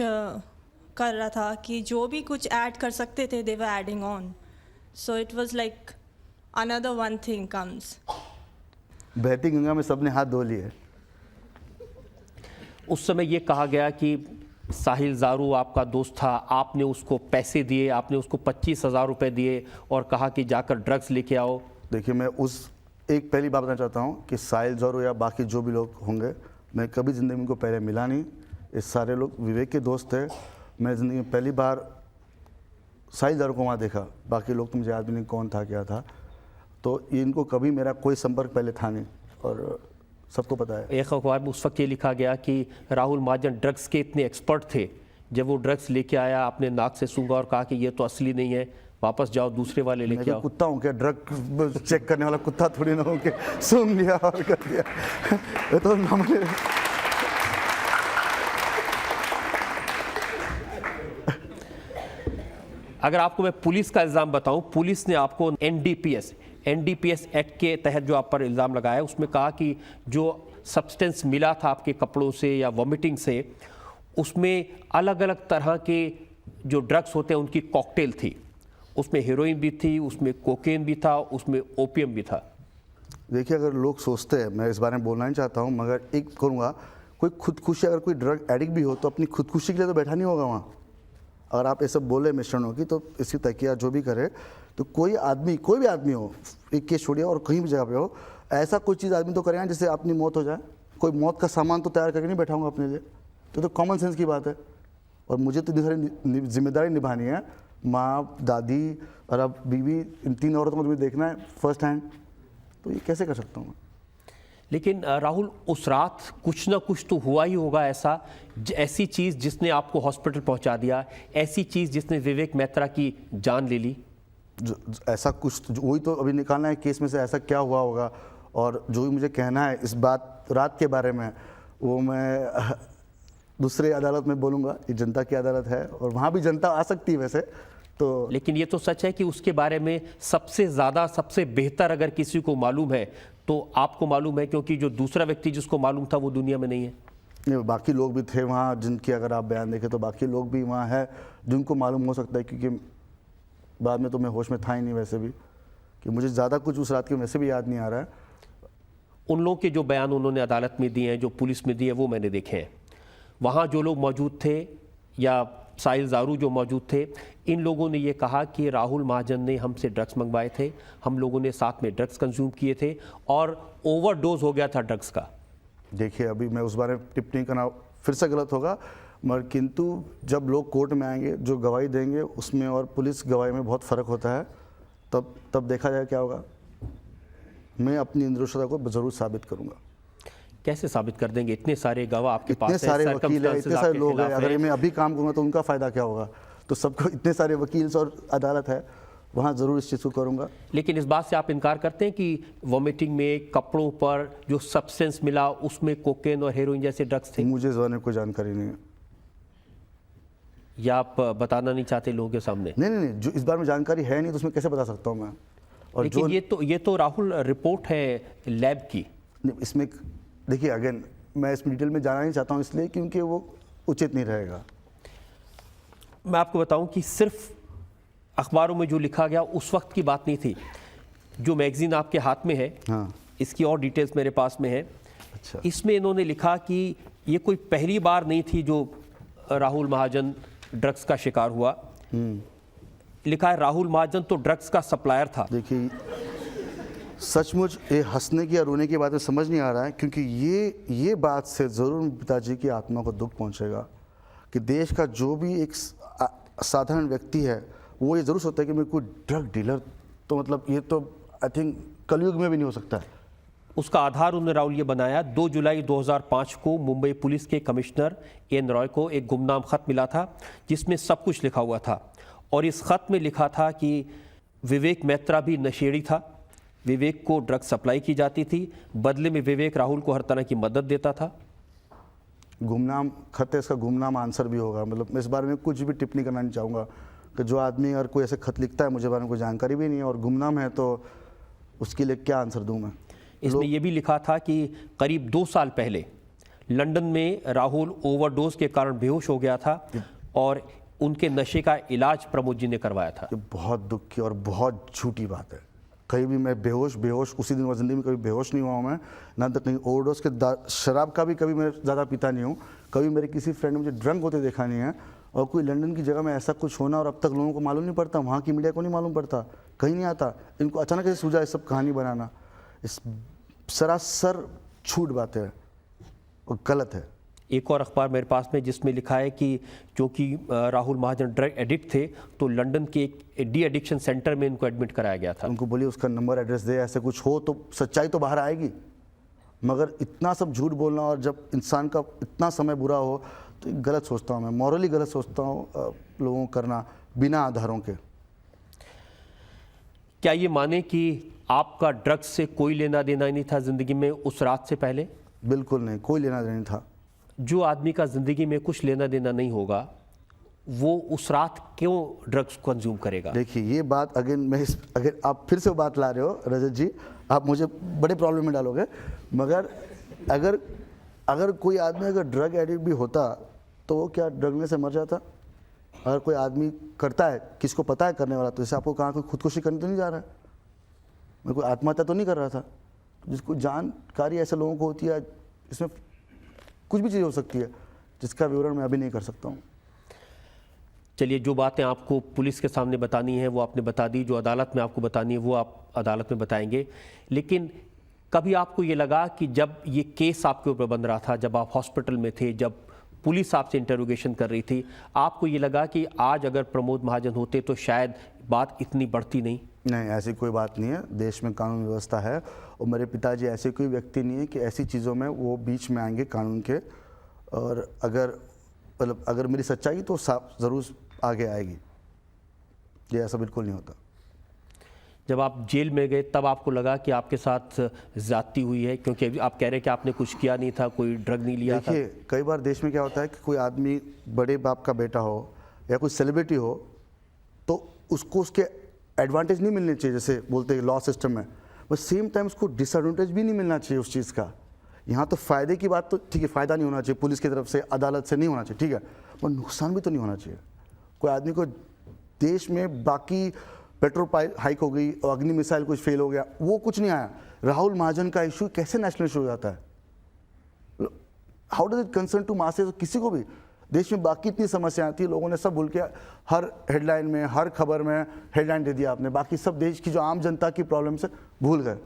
कर रहा था कि जो भी कुछ ऐड कर सकते थे they were adding on. So it was like another one thing comes. बहती गंगा में सबने हाथ धो लिए। उस समय ये कहा गया कि साहिल जारू आपका दोस्त था, आपने उसको पैसे दिए, आपने उसको 25,000 रुपये दिए और कहा कि जाकर ड्रग्स लेके आओ। देखिए, मैं एक पहली बात बताना चाहता हूँ कि साहिल जारू या बाकी जो भी लोग होंगे, मैं कभी ज़िंदगी में उनको पहले मिला नहीं। ये सारे लोग विवेक के दोस्त थे। मैं ज़िंदगी में पहली बार साहिल जारू को वहाँ देखा, बाकी लोग तो मुझे याद भी नहीं कौन था क्या था। तो इनको कभी मेरा कोई संपर्क पहले था नहीं, और सबको पता है। एक अखबार में उस वक्त ये लिखा गया कि राहुल महाजन ड्रग्स के इतने एक्सपर्ट थे, जब वो ड्रग्स लेके आया आपने नाक से सूंघा और कहा कि ये तो असली नहीं है, वापस जाओ दूसरे वाले लेके आओ। कुत्ता हूँ क्या? ड्रग चेक करने वाला कुत्ता थोड़ी ना हूँ कि सूंघ लिया और कर दिया। ये तो अगर आपको मैं पुलिस का इल्ज़ाम बताऊं, पुलिस ने आपको NDPS एनडीपीएस एक्ट के तहत जो आप पर इल्ज़ाम लगाया है उसमें कहा कि जो सब्सटेंस मिला था आपके कपड़ों से या वॉमिटिंग से, उसमें अलग अलग तरह के जो ड्रग्स होते हैं उनकी कॉकटेल थी। उसमें हेरोइन भी थी, उसमें कोकेन भी था, उसमें ओपियम भी था। देखिए, अगर लोग सोचते हैं, मैं इस बारे में बोलना नहीं चाहता हूँ, मगर एक करूँगा, कोई खुदकुशी, अगर कोई ड्रग एडिक्ट भी हो तो अपनी खुदकुशी के लिए तो बैठा नहीं होगा वहाँ। अगर आप ये सब बोले मिश्रणों की, तो इसकी तकिया जो भी करे, तो कोई आदमी, कोई भी आदमी हो, एक केस छोड़िए और कहीं भी जगह पे हो, ऐसा कोई चीज़ आदमी तो करेगा जिससे अपनी मौत हो जाए। कोई मौत का सामान तो तैयार करके नहीं बैठाऊंगा अपने लिए, तो कॉमन सेंस की बात है। और मुझे तो इतनी सारी जिम्मेदारी निभानी है, माँ, दादी और अब बीवी, इन 3 औरतों को मुझे देखना है फर्स्ट हैंड, तो ये कैसे कर सकता हूँ मैं? लेकिन राहुल, उस रात कुछ ना कुछ तो हुआ ही होगा ऐसी चीज़ जिसने आपको हॉस्पिटल पहुंचा दिया, ऐसी चीज़ जिसने विवेक मैत्रा की जान ले ली। ऐसा कुछ, वही तो अभी निकालना है केस में से, ऐसा क्या हुआ होगा। और जो भी मुझे कहना है इस रात के बारे में, वो मैं दूसरे अदालत में बोलूँगा। ये जनता की अदालत है और वहाँ भी जनता आ सकती है वैसे तो। लेकिन ये तो सच है कि उसके बारे में सबसे ज़्यादा, सबसे बेहतर अगर किसी को मालूम है तो आपको मालूम है, क्योंकि जो दूसरा व्यक्ति जिसको मालूम था वो दुनिया में नहीं है। नहीं, बाकी लोग भी थे वहाँ जिनके अगर आप बयान देखें तो बाकी लोग भी वहाँ है जिनको मालूम हो सकता है, क्योंकि बाद में तो मैं होश में था ही नहीं वैसे भी, कि मुझे ज़्यादा कुछ उस रात के वैसे भी याद नहीं आ रहा है। उन लोगों के जो बयान उन्होंने अदालत में दिए हैं, जो पुलिस में दिए हैं, वो मैंने देखे हैं। वहाँ जो लोग मौजूद थे या साहिल जारू जो मौजूद थे, इन लोगों ने ये कहा कि राहुल महाजन ने हमसे ड्रग्स मंगवाए थे, हम लोगों ने साथ में ड्रग्स कंज्यूम किए थे और ओवरडोज हो गया था ड्रग्स का। देखिए, अभी मैं उस बारे में टिप्पणी करना फिर से गलत होगा, मगर किंतु जब लोग कोर्ट में आएंगे, जो गवाही देंगे उसमें और पुलिस गवाही में बहुत फ़र्क होता है, तब देखा जाए क्या होगा। मैं अपनी निर्दोषता को ज़रूर साबित करूँगा। कैसे साबित कर देंगे? इतने सारे गवाह आपके पास इतने सारे वकील हैं, इतने सारे लोग हैं, अगर मैं अभी काम करूँगा तो उनका फ़ायदा क्या होगा? तो सबको, इतने सारे वकील और अदालत है, वहाँ ज़रूर इस चीज़ को करूँगा। लेकिन इस बात से आप इनकार करते हैं कि वॉमिटिंग में कपड़ों पर जो सब्सटेंस मिला उसमें कोकेन और हेरोइन जैसे ड्रग्स थे? मुझे इस बारे में कोई जानकारी नहीं है। या आप बताना नहीं चाहते लोगों के सामने? नहीं, जो इस बारे में जानकारी है नहीं तो उसमें कैसे बता सकता हूँ मैं? और लेकिन ये तो राहुल रिपोर्ट है लैब की। इसमें देखिए, अगेन मैं इस डिटेल में जाना नहीं चाहता हूँ, इसलिए क्योंकि वो उचित नहीं रहेगा। मैं आपको बताऊं कि सिर्फ अखबारों में जो लिखा गया उस वक्त की बात नहीं थी। जो मैगजीन आपके हाथ में है, हाँ, इसकी और डिटेल्स मेरे पास में है। अच्छा। इसमें इन्होंने लिखा कि ये कोई पहली बार नहीं थी जो राहुल महाजन ड्रग्स का शिकार हुआ। लिखा है राहुल महाजन तो ड्रग्स का सप्लायर था। देखिए, सचमुच ये हंसने की या रोने की बात में समझ नहीं आ रहा है, क्योंकि ये बात से ज़रूर पिताजी की आत्मा को दुख पहुंचेगा कि देश का जो भी एक साधारण व्यक्ति है वो ये ज़रूर सोचता है कि मैं कोई ड्रग डीलर, तो मतलब ये तो आई थिंक कलयुग में भी नहीं हो सकता है। उसका आधार उन्होंने राहुल ये बनाया, 2 जुलाई 2005 को मुंबई पुलिस के कमिश्नर एन रॉय को एक गुमनाम खत मिला था जिसमें सब कुछ लिखा हुआ था। और इस खत में लिखा था कि विवेक मैत्रा भी नशेड़ी था, विवेक को ड्रग सप्लाई की जाती थी, बदले में विवेक राहुल को हर तरह की मदद देता था। गुमनाम खत है, इसका गुमनाम आंसर भी होगा। मतलब मैं इस बारे में कुछ भी टिप्पणी करना नहीं चाहूँगा कि जो आदमी अगर कोई ऐसे खत लिखता है, मुझे बारे में कोई जानकारी भी नहीं है और गुमनाम है, तो उसके लिए क्या आंसर दूँ मैं? इसमें यह भी लिखा था कि करीब 2 साल पहले लंदन में राहुल ओवरडोज के कारण बेहोश हो गया था और उनके नशे का इलाज प्रमोद जी ने करवाया था। ये बहुत दुख की और बहुत झूठी बात है। कहीं भी मैं बेहोश उसी दिन ज़िंदगी में कभी बेहोश नहीं हुआ हूँ मैं, ना तक नहीं ओवरडोज के शराब का भी कभी मैं ज़्यादा पीता नहीं हूँ, कभी मेरे किसी फ्रेंड ने मुझे ड्रंक होते देखा नहीं है। और कोई लंदन की जगह में ऐसा कुछ होना और अब तक लोगों को मालूम नहीं पड़ता, वहाँ की मीडिया को नहीं मालूम पड़ता, कहीं नहीं आता। इनको अचानक से सूझा इस सब कहानी बनाना, इस सरासर झूठ बात है और गलत है। एक और अखबार मेरे पास में जिसमें लिखा है कि क्योंकि राहुल महाजन ड्रग एडिक्ट थे तो लंदन के एक डी एडिक्शन सेंटर में इनको एडमिट कराया गया था। उनको बोलिए उसका नंबर एड्रेस दे, ऐसे कुछ हो तो सच्चाई तो बाहर आएगी। मगर इतना सब झूठ बोलना और जब इंसान का इतना समय बुरा हो तो गलत सोचता हूँ मैं, मॉरली गलत सोचता हूँ लोगों को करना बिना आधारों के। क्या ये माने कि आपका ड्रग्स से कोई लेना देना नहीं था ज़िंदगी में उस रात से पहले? बिल्कुल नहीं, कोई लेना देना नहीं था। जो आदमी का ज़िंदगी में कुछ लेना देना नहीं होगा वो उस रात क्यों ड्रग्स कंज्यूम करेगा? देखिए ये बात अगर आप फिर से वो बात ला रहे हो रजत जी, आप मुझे बड़े प्रॉब्लम में डालोगे। मगर अगर कोई आदमी अगर ड्रग एडिक्ट भी होता तो वो क्या ड्रग में से मर जाता? अगर कोई आदमी करता है, किसको पता है करने वाला, तो जैसे आपको कहाँ कोई खुदकुशी करने तो नहीं जा रहा है, मैं कोई आत्महत्या तो नहीं कर रहा था। जिसको जानकारी ऐसे लोगों को होती है, इसमें कुछ भी चीज़ हो सकती है जिसका विवरण मैं अभी नहीं कर सकता हूँ। चलिए, जो बातें आपको पुलिस के सामने बतानी है वो आपने बता दी, जो अदालत में आपको बतानी है वो आप अदालत में बताएंगे। लेकिन कभी आपको ये लगा कि जब ये केस आपके ऊपर बन रहा था, जब आप हॉस्पिटल में थे, जब पुलिस आपसे इंटरोगेशन कर रही थी, आपको ये लगा कि आज अगर प्रमोद महाजन होते तो शायद बात इतनी बढ़ती नहीं? नहीं, ऐसी कोई बात नहीं है। देश में कानून व्यवस्था है और मेरे पिताजी ऐसे कोई व्यक्ति नहीं है कि ऐसी चीज़ों में वो बीच में आएंगे कानून के। और अगर मेरी सच्चाई तो ज़रूर आगे आएगी, ये ऐसा बिल्कुल नहीं होता। जब आप जेल में गए तब आपको लगा कि आपके साथ ज़्यादती हुई है, क्योंकि अभी आप कह रहे हैं कि आपने कुछ किया नहीं था, कोई ड्रग नहीं लिया था? देखिए, कई बार देश में क्या होता है कि कोई आदमी बड़े बाप का बेटा हो या कोई सेलिब्रिटी हो तो उसको उसके एडवांटेज नहीं मिलने चाहिए, जैसे बोलते हैं लॉ सिस्टम में, बट सेम टाइम उसको डिसएडवांटेज भी नहीं मिलना चाहिए उस चीज़ का। यहाँ तो फ़ायदे की बात तो ठीक है, फ़ायदा नहीं होना चाहिए पुलिस की तरफ से, अदालत से नहीं होना चाहिए, ठीक है, पर नुकसान भी तो नहीं होना चाहिए। कोई आदमी को देश में बाकी पेट्रोल हाइक हो गई और अग्नि मिसाइल कुछ फेल हो गया, वो कुछ नहीं आया। राहुल महाजन का इशू कैसे नेशनल इशू हो जाता है? How does it concern to masses? किसी को भी देश में बाकी इतनी समस्या आती है, लोगों ने सब भूल के हर हेडलाइन में, हर खबर में हेडलाइन दे दिया आपने, बाकी सब देश की जो आम जनता की प्रॉब्लम से भूल गए।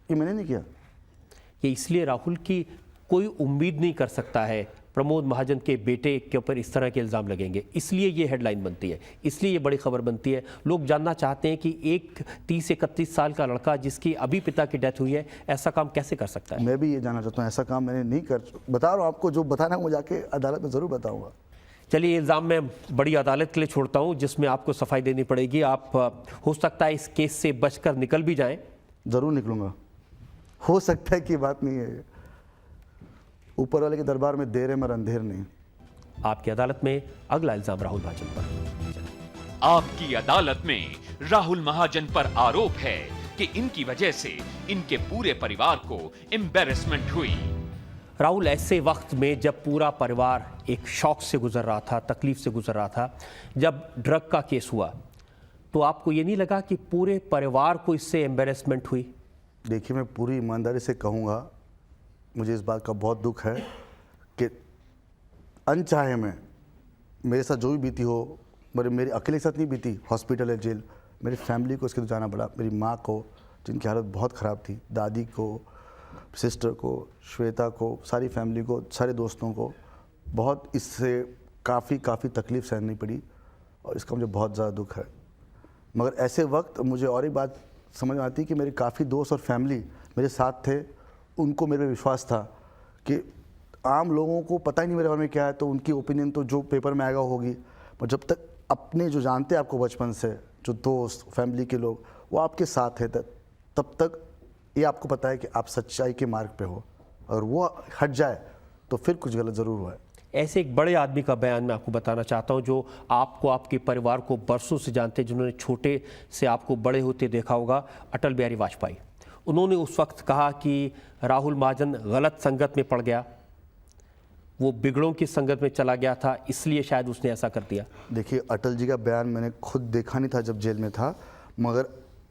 ये मैंने नहीं किया। ये इसलिए राहुल की कोई उम्मीद नहीं कर सकता है प्रमोद महाजन के बेटे के ऊपर इस तरह के इल्ज़ाम लगेंगे, इसलिए ये हेडलाइन बनती है, इसलिए ये बड़ी खबर बनती है। लोग जानना चाहते हैं कि एक 30-31 साल का लड़का जिसकी अभी पिता की डेथ हुई है ऐसा काम कैसे कर सकता है? मैं भी ये जानना चाहता हूँ, ऐसा काम मैंने नहीं बता रहा हूँ आपको, जो बताना है वो जाके अदालत में ज़रूर बताऊँगा। चलिए, इल्ज़ाम मैं बड़ी अदालत के लिए छोड़ता हूँ जिसमें आपको सफाई देनी पड़ेगी। आप हो सकता है इस केस से बचकर निकल भी जाएँ। ज़रूर निकलूँगा, हो सकता है कि बात नहीं है, ऊपर वाले के दरबार में देर है मगर अंधेर नहीं। आपकी अदालत में अगला इल्जाम राहुल महाजन पर। आपकी अदालत में राहुल महाजन पर आरोप है कि इनकी वजह से इनके पूरे परिवार को एम्बैरेसमेंट हुई। राहुल, ऐसे वक्त में जब पूरा परिवार एक शॉक से गुजर रहा था, तकलीफ से गुजर रहा था, जब ड्रग का केस हुआ, तो आपको ये नहीं लगा कि पूरे परिवार को इससे एम्बैरेसमेंट हुई? देखिए, मैं पूरी ईमानदारी से कहूँगा, मुझे इस बात का बहुत दुख है कि अनचाहे में मेरे साथ जो भी बीती हो, मेरे अकेले के साथ नहीं बीती, हॉस्पिटल है, जेल, मेरी फैमिली को इसके तो जाना पड़ा। मेरी माँ को, जिनकी हालत बहुत ख़राब थी, दादी को, सिस्टर को, श्वेता को, सारी फैमिली को, सारे दोस्तों को बहुत इससे काफ़ी तकलीफ़ सहनी पड़ी और इसका मुझे बहुत ज़्यादा दुख है। मगर ऐसे वक्त मुझे और एक बात समझ में आती है कि मेरे काफ़ी दोस्त और फैमिली मेरे साथ थे, उनको मेरे पे विश्वास था कि आम लोगों को पता ही नहीं मेरे बारे में क्या है, तो उनकी ओपिनियन तो जो पेपर में आएगा होगी, पर जब तक अपने जो जानते हैं आपको बचपन से, जो दोस्त, फैमिली के लोग, वो आपके साथ है, तब तक ये आपको पता है कि आप सच्चाई के मार्ग पे हो, और वो हट जाए तो फिर कुछ गलत ज़रूर हुआ है। ऐसे एक बड़े आदमी का बयान मैं आपको बताना चाहता हूं, जो आपको, आपके परिवार को बरसों से जानते, जिन्होंने छोटे से आपको बड़े होते देखा होगा, अटल बिहारी वाजपेयी। उन्होंने उस वक्त कहा कि राहुल महाजन गलत संगत में पड़ गया, वो बिगड़ों की संगत में चला गया था, इसलिए शायद उसने ऐसा कर दिया। देखिए, अटल जी का बयान मैंने खुद देखा नहीं था जब जेल में था, मगर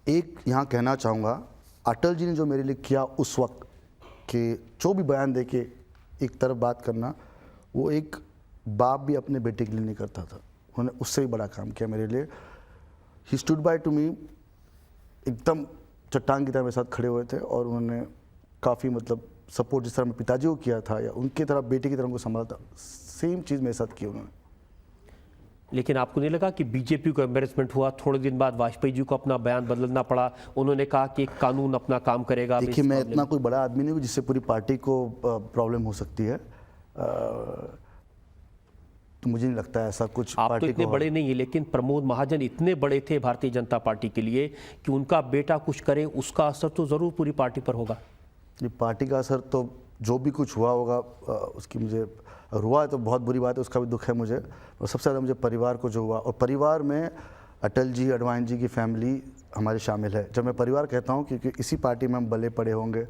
एक यहाँ कहना चाहूँगा, अटल जी ने जो मेरे लिए किया उस वक्त, कि जो भी बयान दे के एक तरफ बात करना, वो एक बाप भी अपने बेटे के लिए नहीं करता था, उन्होंने उससे भी बड़ा काम किया मेरे लिए। He stood by to me, एकदम चट्टान की तरह मेरे साथ खड़े हुए थे, और उन्होंने काफ़ी सपोर्ट जिस तरह मैं पिताजी को किया था या उनकी तरह बेटे की तरह उनको संभाला था, सेम चीज़ मेरे साथ की उन्होंने। लेकिन आपको नहीं लगा कि बीजेपी को एम्बैरेसमेंट हुआ? थोड़े दिन बाद वाजपेयी जी को अपना बयान बदलना पड़ा, उन्होंने कहा कि कानून अपना काम करेगा। देखिए, मैं इतना कोई बड़ा आदमी नहीं हूँ जिससे पूरी पार्टी को प्रॉब्लम हो सकती है, तो मुझे नहीं लगता है ऐसा कुछ। आप तो इतने बड़े नहीं है, लेकिन प्रमोद महाजन इतने बड़े थे भारतीय जनता पार्टी के लिए कि उनका बेटा कुछ करे, उसका असर तो ज़रूर पूरी पार्टी पर होगा। ये पार्टी का असर तो जो भी कुछ हुआ होगा उसकी मुझे, अगर हुआ है तो बहुत बुरी बात है, उसका भी दुख है मुझे। और सबसे ज़्यादा मुझे परिवार को जो हुआ, और परिवार में अटल जी, अडवाणी जी की फैमिली हमारी शामिल है। जब मैं परिवार कहता हूँ, क्योंकि इसी पार्टी में हम बले पड़े होंगे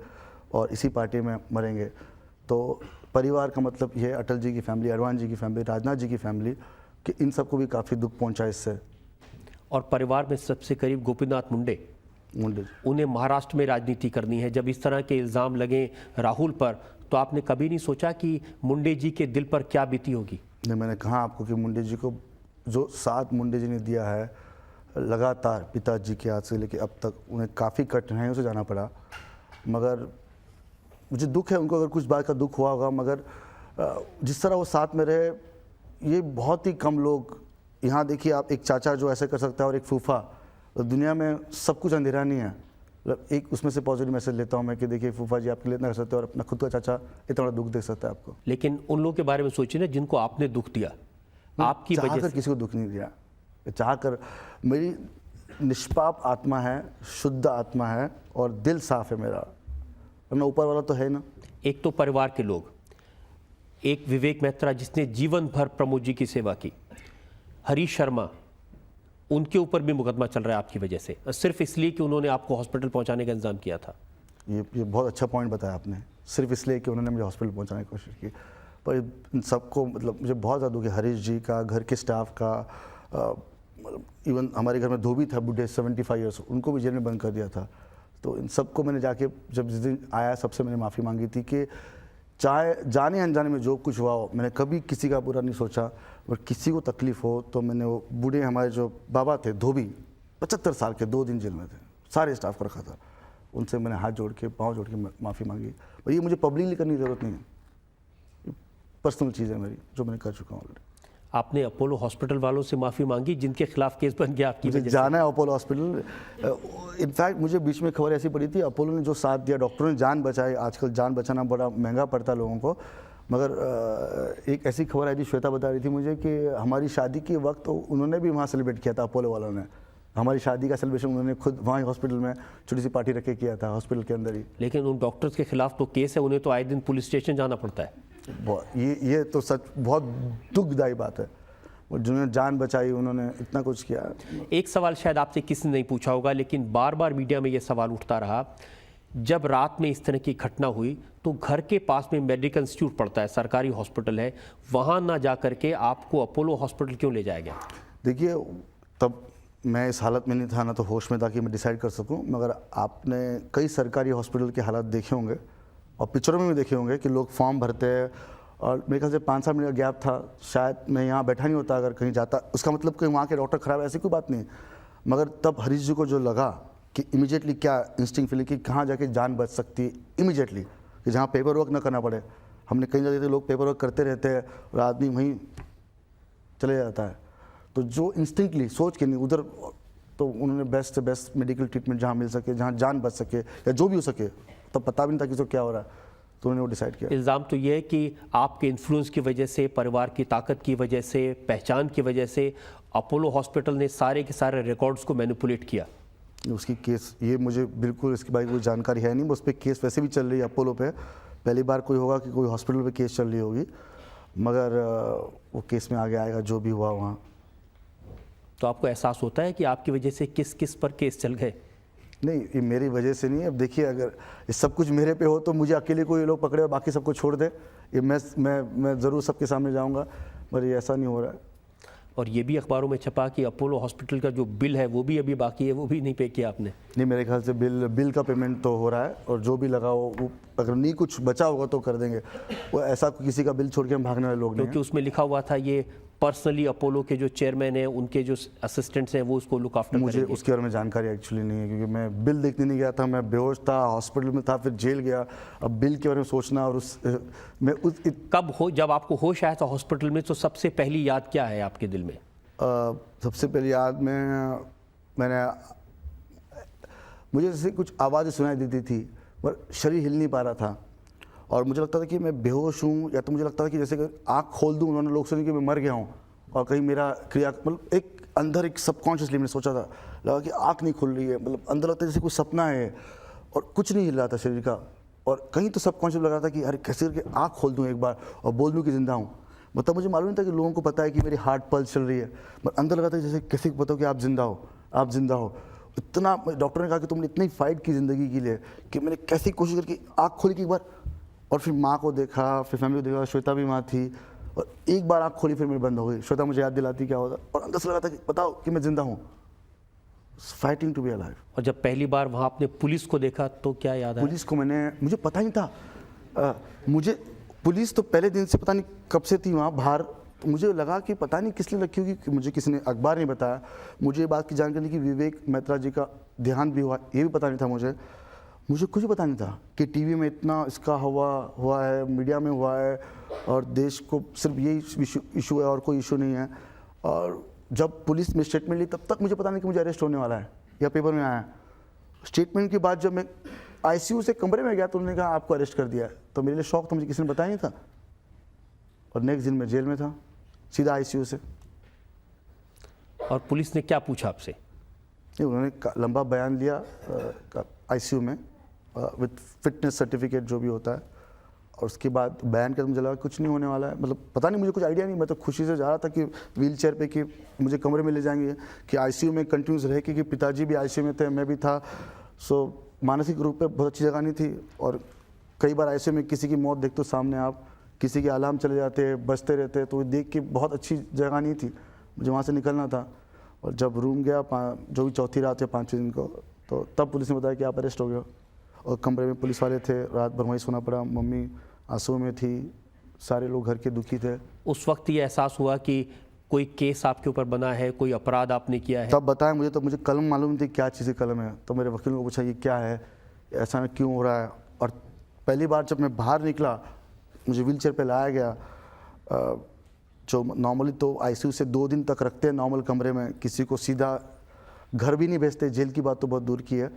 और इसी पार्टी में मरेंगे, तो परिवार का मतलब ये है अटल जी की फैमिली, अडवाणी जी की फैमिली, राजनाथ जी की फैमिली, कि इन सबको भी काफ़ी दुख पहुंचा इससे। और परिवार में सबसे करीब गोपीनाथ मुंडे, उन्हें महाराष्ट्र में राजनीति करनी है। जब इस तरह के इल्ज़ाम लगे राहुल पर, तो आपने कभी नहीं सोचा कि मुंडे जी के दिल पर क्या बीती होगी? नहीं, मैंने कहा आपको कि मुंडे जी को जो साथ मुंडे जी ने दिया है लगातार पिताजी के हाथ से लेके अब तक, उन्हें काफ़ी कठिनाइयों से जाना पड़ा। मगर मुझे दुख है उनको, अगर कुछ बात का दुख हुआ होगा, मगर जिस तरह वो साथ में रहे, ये बहुत ही कम लोग। यहाँ देखिए आप, एक चाचा जो ऐसे कर सकता है और एक फूफा, तो दुनिया में सब कुछ अंधेरा नहीं है। मतलब एक उसमें से पॉजिटिव मैसेज लेता हूँ मैं कि देखिए फूफा जी आपके लिए इतना कर सकते हैं, और अपना खुद का चाचा इतना बड़ा दुख दे सकता है आपको। लेकिन उन लोगों के बारे में सोचिए ना जिनको आपने दुख दिया, आपकी वजह से। किसी को दुख नहीं दिया, चाहकर। मेरी निष्पाप आत्मा है, शुद्ध आत्मा है, और दिल साफ है मेरा, वरना ऊपर वाला तो है ना। एक तो परिवार के लोग, एक विवेक मेहत्रा जिसने जीवन भर प्रमोद जी की सेवा की, हरीश शर्मा, उनके ऊपर भी मुकदमा चल रहा है आपकी वजह से, सिर्फ इसलिए कि उन्होंने आपको हॉस्पिटल पहुंचाने का इंतजाम किया था। ये बहुत अच्छा पॉइंट बताया आपने, सिर्फ इसलिए कि उन्होंने मुझे हॉस्पिटल पहुंचाने की कोशिश की। पर इन सबको मतलब मुझे बहुत ज़्यादा दुख है, हरीश जी का, घर के स्टाफ का, इवन हमारे घर में धोबी था बुढ़े 75 ईयर्स, उनको भी जेल में बंद कर दिया था। तो इन सबको मैंने जाके, जब जिस दिन आया, सबसे मैंने माफ़ी मांगी थी कि चाहे जाने अनजाने में जो कुछ हुआ हो, मैंने कभी किसी का बुरा नहीं सोचा। और किसी को तकलीफ़ हो तो मैंने, वो बूढ़े हमारे जो बाबा थे धोबी, 75 साल के, 2 दिन जेल में थे, सारे स्टाफ को रखा था, उनसे मैंने हाथ जोड़ के, पाँव जोड़ के माफ़ी मांगी। और ये मुझे पब्लिकली करने की ज़रूरत नहीं है, पर्सनल चीज़ है मेरी, जो मैंने कर चुका हूँ ऑलरेडी। आपने अपोलो हॉस्पिटल वालों से माफ़ी मांगी जिनके खिलाफ केस बन गया आपकी वजह से? जाना है अपोलो हॉस्पिटल। इनफैक्ट मुझे बीच में खबर ऐसी पड़ी थी, अपोलो ने जो साथ दिया, डॉक्टरों ने जान बचाई। आजकल जान बचाना बड़ा महंगा पड़ता है लोगों को। मगर एक ऐसी खबर आई थी, श्वेता बता रही थी मुझे, कि हमारी शादी के वक्त उन्होंने भी वहाँ सेलिब्रेट किया था, अपोलो वालों ने हमारी शादी का सेलिब्रेशन उन्होंने खुद वहाँ हॉस्पिटल में छोटी सी पार्टी रख के किया था, हॉस्पिटल के अंदर ही। लेकिन उन डॉक्टर्स के खिलाफ तो केस है, उन्हें तो आए दिन पुलिस स्टेशन जाना पड़ता है। ये तो सच बहुत दुखदायी बात है। और जिन्होंने जान बचाई, उन्होंने इतना कुछ किया। एक सवाल शायद आपसे किसी ने नहीं पूछा होगा, लेकिन बार बार मीडिया में ये सवाल उठता रहा, जब रात में इस तरह की घटना हुई तो घर के पास में मेडिकल इंस्टीट्यूट पड़ता है, सरकारी हॉस्पिटल है, वहाँ ना जा करके आपको अपोलो हॉस्पिटल क्यों ले जाया गया? देखिए, तब मैं इस हालत में नहीं था, ना तो होश में था कि मैं डिसाइड कर सकूं। मगर आपने कई सरकारी हॉस्पिटल के हालात देखे होंगे और पिक्चरों में भी देखे होंगे कि लोग फॉर्म भरते हैं, और मेरे ख्याल से 5-7 मिनट का गैप था, शायद मैं यहाँ बैठा नहीं होता अगर कहीं जाता। उसका मतलब कि वहाँ के डॉक्टर खराब है, ऐसी कोई बात नहीं। मगर तब हरीश जी को जो लगा कि इमीडिएटली, क्या इंस्टिंक्ट फीलिंग कि कहाँ जाके जान बच सकती है इमीडिएटली, कि जहाँ पेपर वर्क ना करना पड़े। हमने कई जगह लोग पेपर वर्क करते रहते हैं और आदमी वहीं चले जाता है। तो जो इंस्टिंक्टली सोच के नहीं उधर, तो उन्होंने बेस्ट से बेस्ट मेडिकल ट्रीटमेंट जहाँ मिल सके, जहाँ जान बच सके या जो भी हो सके, तब पता भी नहीं था कि तो क्या हो रहा है, तो उन्होंने वो डिसाइड किया। इल्ज़ाम तो ये है कि आपके इन्फ्लुएंस की वजह से, परिवार की ताकत की वजह से, पहचान की वजह से अपोलो हॉस्पिटल ने सारे के सारे रिकॉर्ड्स को मैनिपुलेट किया। उसकी केस, ये मुझे बिल्कुल इसके बारे में कोई जानकारी है नहीं। उस पर केस वैसे भी चल रही है अपोलो पे, पहली बार कोई होगा कि कोई हॉस्पिटल पे केस चल रही होगी, मगर वो केस में आगे आएगा जो भी हुआ वहाँ। तो आपको एहसास होता है कि आपकी वजह से किस किस पर केस चल गए? नहीं, ये मेरी वजह से नहीं है। अब देखिए, अगर ये सब कुछ मेरे पे हो तो मुझे अकेले को ये लोग पकड़े और बाकी सबको छोड़ दे, ये मैं ज़रूर सबके सामने जाऊंगा, पर ये ऐसा नहीं हो रहा है। और ये भी अखबारों में छपा कि अपोलो हॉस्पिटल का जो बिल है वो भी अभी बाकी है, वो भी नहीं पे किया आपने? नहीं, मेरे ख्याल से बिल का पेमेंट तो हो रहा है, और जो भी लगा वो अगर नहीं कुछ बचा होगा तो कर देंगे। वो ऐसा किसी का बिल छोड़ के हम भागने वाले लोग नहीं हैं। क्योंकि उसमें लिखा हुआ था ये पर्सनली अपोलो के जो चेयरमैन हैं, उनके जो असिस्टेंट्स हैं, वो उसको लुक आफ्टर मुझे उसके बारे में जानकारी एक्चुअली नहीं है, क्योंकि मैं बिल देखने नहीं गया था, मैं बेहोश था, हॉस्पिटल में था, फिर जेल गया। अब बिल के बारे में सोचना और कब हो, जब आपको होश आया था हॉस्पिटल में, तो सबसे पहली याद क्या है आपके दिल में? सबसे पहली याद में मुझे जैसे कुछ आवाज़ें सुनाई देती थी, पर शरीर हिल नहीं पा रहा था, और मुझे लगता था कि मैं बेहोश हूँ, या तो मुझे लगता था कि जैसे कि आँख खोल दूँ, उन्होंने लोग सुने कि मैं मर गया हूँ, और कहीं मेरा क्रिया, मतलब एक अंदर एक सबकॉन्शियसली मैंने सोचा था, लगा कि आँख नहीं खुल रही है, मतलब अंदर लगता है जैसे कोई सपना है, और कुछ नहीं हिल रहा था शरीर का, और कहीं तो सबकॉन्शियस लग रहा था कि अरे कैसे करके आँख खोल दूँ एक बार और बोल दूँ कि जिंदा हूँ। मतलब मुझे मालूम नहीं था कि लोगों को पता है कि मेरी हार्ट पल्स चल रही है, बट अंदर लगा था जैसे किसी को पता हो कि आप जिंदा हो, आप जिंदा हो। इतना डॉक्टर ने कहा कि तुमने इतनी फाइट की ज़िंदगी के लिए कि मैंने कैसी कोशिश करके आँख खोली कि एक बार, और फिर माँ को देखा, फिर फैमिली को देखा, श्वेता भी माँ थी, और एक बार आँख खोली फिर मेरी बंद हो गई। श्वेता मुझे याद दिलाती क्या होता, और अंदर से लगा था कि बताओ कि मैं जिंदा हूँ, फाइटिंग टू बी अलाइव। और जब पहली बार वहाँ आपने पुलिस को देखा तो क्या याद आया? पुलिस को मुझे पता नहीं था, मुझे पुलिस तो पहले दिन से पता नहीं कब से थी वहाँ बाहर। तो मुझे लगा कि पता नहीं किसने रखी होगी, कि मुझे किसी ने अखबार नहीं बताया। मुझे ये बात की जानकारी कि विवेक मैत्रा जी का देहांत भी हुआ, ये भी पता नहीं था मुझे कुछ भी पता नहीं था कि टीवी में इतना इसका हुआ है, मीडिया में हुआ है, और देश को सिर्फ यही इशू है और कोई इशू नहीं है। और जब पुलिस में स्टेटमेंट ली तब तक मुझे पता नहीं कि मुझे अरेस्ट होने वाला है या पेपर में आया। स्टेटमेंट के बाद जब मैं आईसीयू से कमरे में गया तो उन्होंने कहा आपको अरेस्ट कर दिया है, तो मेरे लिए शौक, तो मुझे किसी ने बताया नहीं था। और नेक्स्ट दिन मैं जेल में था, सीधा आईसीयू से। और पुलिस ने क्या पूछा आपसे? नहीं, उन्होंने लंबा बयान लिया आईसीयू में विद फिटनेस सर्टिफिकेट जो भी होता है, और उसके बाद बयान के मुझे लगा कुछ नहीं होने वाला है। मतलब पता नहीं, मुझे कुछ आइडिया नहीं, मैं तो खुशी से जा रहा था कि व्हील चेयर पे कि मुझे कमरे में ले जाएंगे, कि आईसीयू में कंटिन्यूस रह के, कि पिताजी भी आईसीयू में थे, मैं भी था। सो मानसिक रूप पे बहुत अच्छी जगह नहीं थी। और कई बार आईसीयू में किसी की मौत देखते हो सामने आप, किसी के अलार्म चले जाते, बजते रहते, तो देख के बहुत अच्छी जगह नहीं थी, मुझे वहाँ से निकलना था। और जब रूम गया जो भी चौथी रात है 5वें दिन को, तो तब पुलिस ने बताया कि आप अरेस्ट हो गए। और कमरे में पुलिस वाले थे, रात भर वहीं सोना पड़ा, मम्मी आंसू में थी, सारे लोग घर के दुखी थे। उस वक्त ये एहसास हुआ कि कोई केस आपके ऊपर बना है, कोई अपराध आपने किया है? तब बताया मुझे, तो मुझे कलम मालूम नहीं थी क्या चीज़ कलम है। तो मेरे वकील को पूछा ये क्या है, ऐसा क्यों हो रहा है। और पहली बार जब मैं बाहर निकला, मुझे व्हील चेयर पर लाया गया, जो नॉर्मली तो आईसीयू से 2 दिन तक रखते हैं नॉर्मल कमरे में, किसी को सीधा घर भी नहीं भेजते, जेल की बात तो बहुत दूर की है,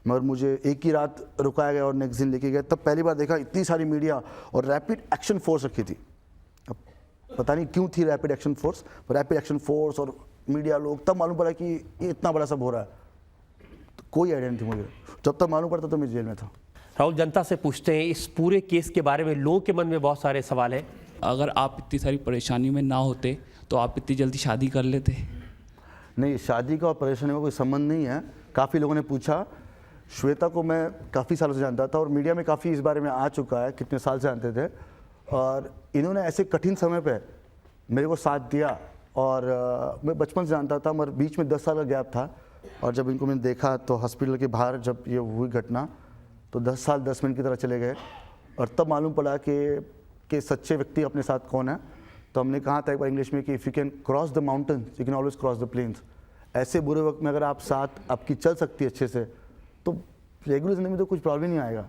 मगर मुझे एक ही रात रुकाया गया और नेक्स्ट दिन लेके गया। तब पहली बार देखा इतनी सारी मीडिया और रैपिड एक्शन फोर्स रखी थी। अब पता नहीं क्यों थी रैपिड एक्शन फोर्स और मीडिया लोग, तब मालूम पड़ा कि ये इतना बड़ा सब हो रहा है। तो कोई आइडिया नहीं थी मुझे, जब तक मालूम पड़ता तो मैं जेल में था। राहुल, जनता से पूछते हैं, इस पूरे केस के बारे में लोगों के मन में बहुत सारे सवाल हैं। अगर आप इतनी सारी परेशानी में ना होते तो आप इतनी जल्दी शादी कर लेते? नहीं, शादी का और परेशानी का कोई संबंध नहीं है। काफ़ी लोगों ने पूछा, श्वेता को मैं काफ़ी सालों से जानता था और मीडिया में काफ़ी इस बारे में आ चुका है, कितने साल से जानते थे। और इन्होंने ऐसे कठिन समय पे मेरे को साथ दिया। और मैं बचपन से जानता था, मगर बीच में 10 साल का गैप था। और जब इनको मैंने देखा तो हॉस्पिटल के बाहर जब ये हुई घटना, तो 10 साल 10 मिनट की तरह चले गए। और तब मालूम पड़ा कि सच्चे व्यक्ति अपने साथ कौन है। तो हमने कहा था एक बार इंग्लिश में कि if you can cross the mountain you can always cross the plains. ऐसे बुरे वक्त में अगर आप साथ आपकी चल सकती है अच्छे से, तो रेगुलर जिंदगी में तो कुछ प्रॉब्लम नहीं आएगा।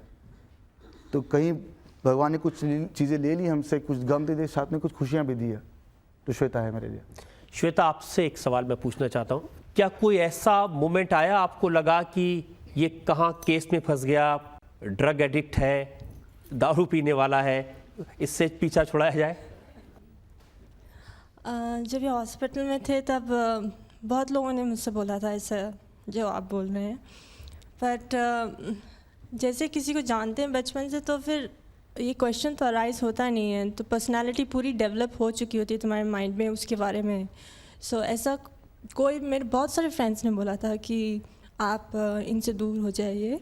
तो कहीं भगवान ने कुछ चीज़ें ले ली हमसे, कुछ गम दे दिए, साथ में कुछ खुशियाँ भी दी है। तो श्वेता है मेरे लिए। श्वेता, आपसे एक सवाल मैं पूछना चाहता हूँ, क्या कोई ऐसा मोमेंट आया आपको लगा कि ये कहाँ केस में फंस गया, ड्रग एडिक्ट है, दारू पीने वाला है, इससे पीछा छुड़ाया जाए? जब ये हॉस्पिटल में थे तब बहुत लोगों ने मुझसे बोला था ऐसा जो आप बोल रहे हैं, बट जैसे किसी को जानते हैं बचपन से तो फिर ये क्वेश्चन तो अराइज होता नहीं है। तो पर्सनालिटी पूरी डेवलप हो चुकी होती है तुम्हारे माइंड में उसके बारे में। सो ऐसा कोई, मेरे बहुत सारे फ्रेंड्स ने बोला था कि आप इनसे दूर हो जाइए,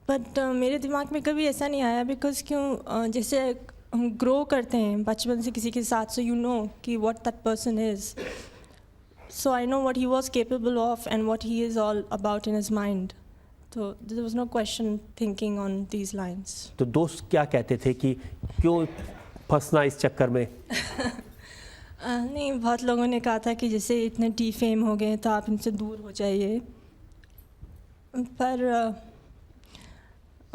बट मेरे दिमाग में कभी ऐसा नहीं आया। बिकॉज क्यों, जैसे हम ग्रो करते हैं बचपन से किसी के साथ, सो यू नो कि what that person is, so I know what he was capable of and what he is all about in his mind. तो there was no question thinking on these lines. तो दोस्त क्या कहते थे कि क्यों फंसना इस चक्कर में? नहीं, बहुत लोगों ने कहा था कि जैसे इतने डिफेम हो गए तो आप इनसे दूर हो जाइए, पर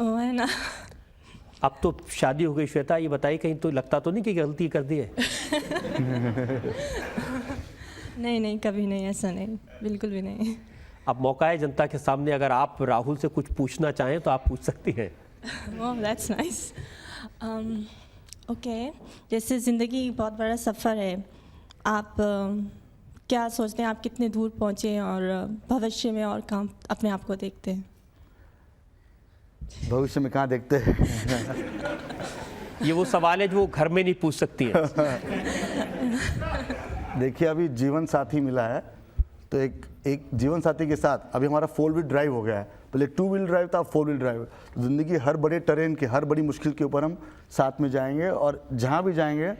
वो है ना। अब तो शादी हो गई श्वेता, ये बताइए कहीं तो लगता तो नहीं कि गलती कर दी है? नहीं, कभी नहीं, ऐसा नहीं, बिल्कुल भी नहीं। अब मौका है जनता के सामने, अगर आप राहुल से कुछ पूछना चाहें तो आप पूछ सकती हैं। ओह, दैट्स नाइस। ओके, जैसे ज़िंदगी बहुत बड़ा सफ़र है, आप क्या सोचते हैं, आप कितने दूर पहुँचे और भविष्य में और कहाँ अपने आप को देखते हैं? भविष्य में कहाँ देखते हैं। ये वो सवाल है जो वो घर में नहीं पूछ सकती है। देखिए अभी जीवन साथी मिला है, तो एक जीवन साथी के साथ अभी हमारा 4 व्हील ड्राइव हो गया है। पहले 2 व्हील ड्राइव था, 4 व्हील ड्राइव। तो ज़िंदगी हर बड़े टेरेन के, हर बड़ी मुश्किल के ऊपर हम साथ में जाएंगे और जहाँ भी जाएंगे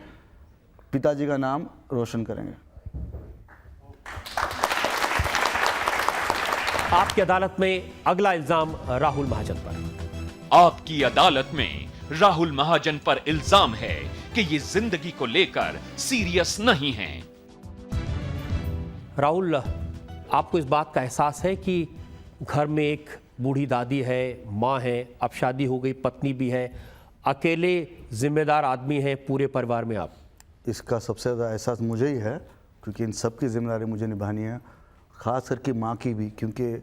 पिताजी का नाम रोशन करेंगे। आपकी अदालत में अगला इल्जाम राहुल महाजन पर। आपकी अदालत में राहुल महाजन पर इल्जाम है कि ये जिंदगी को लेकर सीरियस नहीं हैं। राहुल, आपको इस बात का एहसास है कि घर में एक बूढ़ी दादी है, माँ है, अब शादी हो गई, पत्नी भी है, अकेले जिम्मेदार आदमी हैं पूरे परिवार में आप? इसका सबसे ज़्यादा एहसास मुझे ही है, क्योंकि इन सब की जिम्मेदारी मुझे निभानी है, ख़ास करके माँ की भी, क्योंकि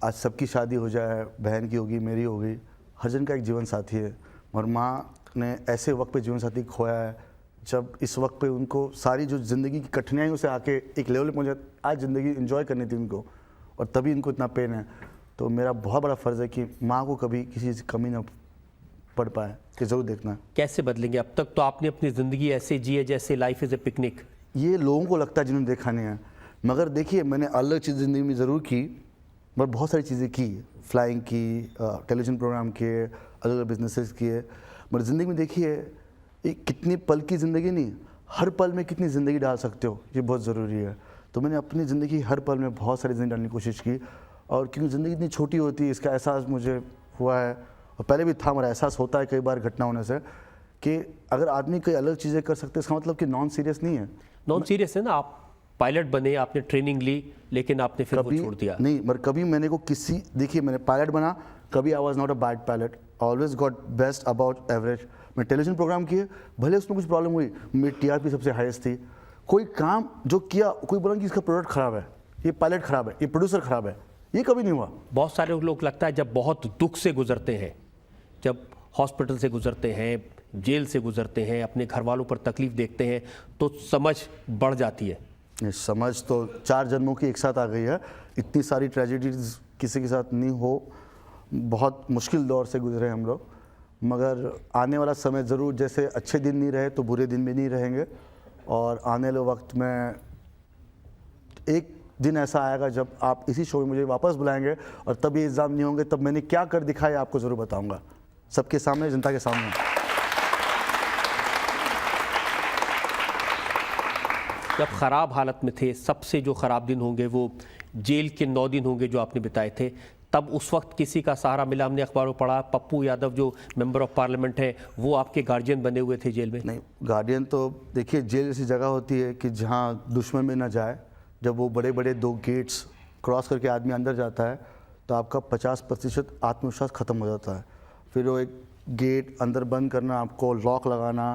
आज सबकी शादी हो जाए, बहन की होगी, मेरी होगी, हर जन का एक जीवन साथी है। और माँ ने ऐसे वक्त पे जीवन साथी खोया है जब इस वक्त पे उनको सारी जो ज़िंदगी की कठिनाइयों से आके एक लेवल पे पहुँचा, आज ज़िंदगी एंजॉय करनी थी उनको, और तभी इनको इतना पेन है। तो मेरा बहुत बड़ा फ़र्ज़ है कि माँ को कभी किसी चीज़ की कमी ना पड़ पाए, कि ज़रूर देखना है। कैसे बदलेंगे? अब तक तो आपने अपनी ज़िंदगी ऐसे जी है जैसे लाइफ इज़ ए पिकनिक। ये लोगों को लगता है जिन्होंने देखा नहीं है, मगर देखिए मैंने अलग चीज़ ज़िंदगी में ज़रूर की, मगर बहुत सारी चीज़ें की, फ्लाइंग की, टेलीविज़न प्रोग्राम किए, अलग अलग बिजनेसेस किए। मगर ज़िंदगी में देखिए एक कितनी पल की ज़िंदगी नहीं, हर पल में कितनी ज़िंदगी डाल सकते हो, ये बहुत ज़रूरी है। तो मैंने अपनी ज़िंदगी हर पल में बहुत सारी ज़िंदगी डालने की कोशिश की, और क्योंकि ज़िंदगी इतनी छोटी होती है इसका एहसास मुझे हुआ है, और पहले भी था, मेरा एहसास होता है कई बार घटना होने से, कि अगर आदमी कई अलग चीज़ें कर सकते हैं इसका मतलब कि नॉन सीरियस नहीं है। नॉन सीरियस है ना, आप पायलट बने, आपने ट्रेनिंग ली, लेकिन आपने फिर वो छोड़ दिया। नहीं, मगर कभी मैंने को किसी, देखिए मैंने पायलट बना, कभी I was not a bad pilot, always got best about average. मैं टेलीविजन प्रोग्राम किए, भले उसमें कुछ प्रॉब्लम हुई, मेरी टीआरपी सबसे हाईएस्ट थी। कोई काम जो किया, कोई बोला कि इसका प्रोडक्ट ख़राब है, ये पायलट ख़राब है, ये प्रोड्यूसर ख़राब है, ये कभी नहीं हुआ। बहुत सारे लोग लगता है जब बहुत दुख से गुजरते हैं, जब हॉस्पिटल से गुजरते हैं, जेल से गुजरते हैं, अपने घर वालों पर तकलीफ देखते हैं, तो समझ बढ़ जाती है। ये समझ तो 4 जन्मों की एक साथ आ गई है, इतनी सारी ट्रेजेडीज किसी के साथ नहीं हो, बहुत मुश्किल दौर से गुजरे हम लोग, मगर आने वाला समय ज़रूर, जैसे अच्छे दिन नहीं रहे तो बुरे दिन भी नहीं रहेंगे, और आने वाले वक्त में एक दिन ऐसा आएगा जब आप इसी शो में मुझे वापस बुलाएंगे, और तब ये इल्ज़ाम नहीं होंगे, तब मैंने क्या कर दिखाया आपको ज़रूर बताऊंगा, सबके सामने, जनता के सामने। जब ख़राब हालत में थे, सबसे जो ख़राब दिन होंगे वो जेल के 9 दिन होंगे जो आपने बिताए थे, तब उस वक्त किसी का सहारा मिला? हमने अखबारों पढ़ा, पप्पू यादव जो मेंबर ऑफ पार्लियामेंट है वो आपके गार्जियन बने हुए थे जेल में। नहीं, गार्डियन तो देखिए जेल ऐसी जगह होती है कि जहाँ दुश्मन में ना जाए। जब वो बड़े बड़े 2 गेट्स क्रॉस करके आदमी अंदर जाता है तो आपका 50% आत्मविश्वास ख़त्म हो जाता है। फिर वो एक गेट अंदर बंद करना, आपको लॉक लगाना,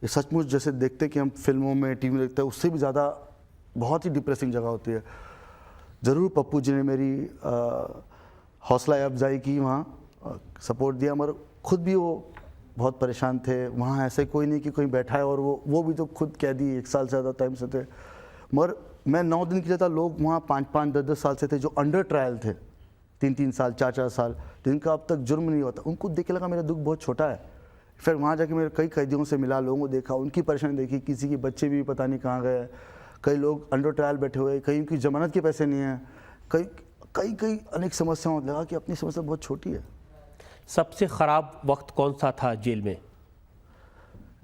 ये सचमुच जैसे देखते कि हम फिल्मों में, टीवी में देखते हैं, उससे भी ज़्यादा बहुत ही डिप्रेसिंग जगह होती है। ज़रूर पप्पू जी ने मेरी हौसला अफजाई की, वहाँ सपोर्ट दिया, मगर खुद भी वो बहुत परेशान थे। वहाँ ऐसे कोई नहीं कि कोई बैठा है, और वो भी तो खुद कैदी 1 साल से ज़्यादा टाइम से थे। मगर मैं 9 दिन के लिए था, लोग वहाँ 5-5, 10-10 साल से थे जो अंडर ट्रायल थे, 3-3 साल, 4-4 साल, जिनका अब तक जुर्म नहीं होता। उनको देख के लगा मेरा दुख बहुत छोटा है। फिर वहाँ जाके मेरे कई कैदियों से मिला, लोगों को देखा, उनकी परेशानी देखी, किसी के बच्चे भी पता नहीं कहाँ गए, कई लोग अंडर ट्रायल बैठे हुए, कई की जमानत के पैसे नहीं हैं, कई अनेक समस्याओं, लगा कि अपनी समस्या बहुत छोटी है। सबसे ख़राब वक्त कौन सा था जेल में?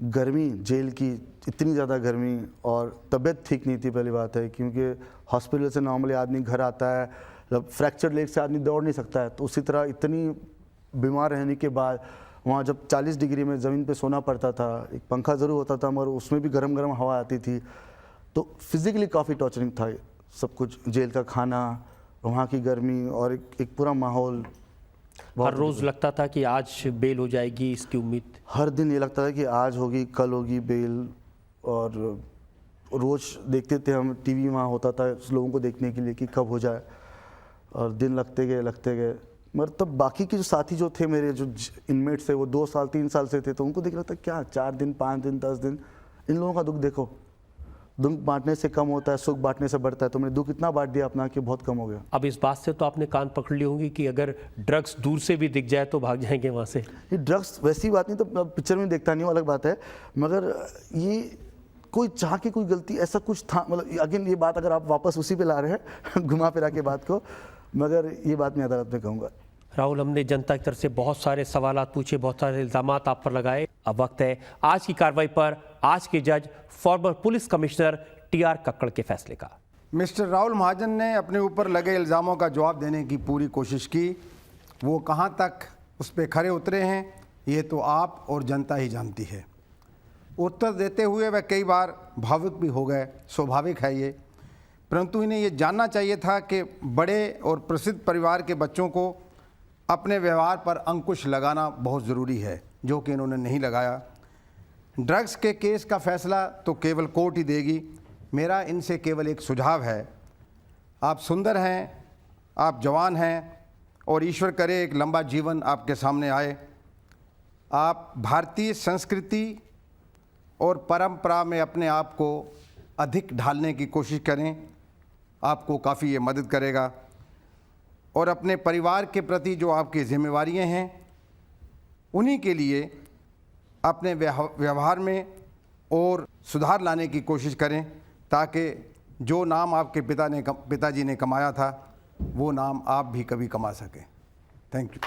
गर्मी, जेल की इतनी ज़्यादा गर्मी, और तबीयत ठीक नहीं थी पहली बात है, क्योंकि हॉस्पिटल से नॉर्मली आदमी घर आता है, जब फ्रैक्चर लेग से आदमी दौड़ नहीं सकता है, तो उसी तरह इतनी बीमार रहने के बाद वहाँ जब 40 डिग्री में ज़मीन पे सोना पड़ता था, एक पंखा ज़रूर होता था मगर उसमें भी गरम गरम हवा आती थी, तो फिज़िकली काफ़ी टॉर्चरिंग था सब कुछ। जेल का खाना, वहाँ की गर्मी, और एक पूरा माहौल। हर रोज़ लगता था कि आज बेल हो जाएगी, इसकी उम्मीद? हर दिन ये लगता था कि आज होगी, कल होगी बेल, और रोज़ देखते थे हम, टीवी वहाँ होता था लोगों को देखने के लिए कि कब हो जाए, और दिन लगते गए। मगर तब बाकी के जो साथी जो थे मेरे, जो इनमेट्स थे, वो 2 साल 3 साल से थे, तो उनको देख रहा था क्या 4 दिन, 5 दिन, 10 दिन, इन लोगों का दुख देखो। दुख बांटने से कम होता है, सुख बांटने से बढ़ता है। तो मैंने दुख इतना बांट दिया अपना कि बहुत कम हो गया। अब इस बात से तो आपने कान पकड़ ली होंगी कि अगर ड्रग्स दूर से भी दिख जाए तो भाग जाएंगे वहाँ से। ये ड्रग्स वैसी बात नहीं, तो पिक्चर में देखता नहीं हूँ, अलग बात है, मगर ये कोई चाह के कोई गलती ऐसा कुछ था, मतलब अगेन ये बात अगर आप वापस उसी पे ला रहे हैं घुमा फिरा के बात को, मगर ये बात मैं अदालत में कहूँगा। राहुल, हमने जनता की तरफ से बहुत सारे सवालात पूछे, बहुत सारे इल्ज़ामात आप पर लगाए। अब वक्त है आज की कार्रवाई पर आज के जज farmer police commissioner TR. Kakkar के फैसले का। मिस्टर राहुल महाजन ने अपने ऊपर लगे इल्ज़ामों का जवाब देने की पूरी कोशिश की। वो कहाँ तक उस पर खरे उतरे हैं ये तो आप और जनता ही जानती है। उत्तर देते हुए वह कई बार भावुक भी हो गए, स्वाभाविक है ये, परंतु इन्हें ये जानना चाहिए था कि बड़े और प्रसिद्ध परिवार के बच्चों को अपने व्यवहार पर अंकुश लगाना बहुत ज़रूरी है, जो कि इन्होंने नहीं लगाया। ड्रग्स के केस का फैसला तो केवल कोर्ट ही देगी। मेरा इनसे केवल एक सुझाव है, आप सुंदर हैं, आप जवान हैं और ईश्वर करे एक लंबा जीवन आपके सामने आए। आप भारतीय संस्कृति और परंपरा में अपने आप को अधिक ढालने की कोशिश करें, आपको काफ़ी ये मदद करेगा। और अपने परिवार के प्रति जो आपकी जिम्मेवारियां हैं उन्हीं के लिए अपने व्यवहार में और सुधार लाने की कोशिश करें, ताकि जो नाम आपके पिताजी ने कमाया था वो नाम आप भी कभी कमा सकें। Thank you.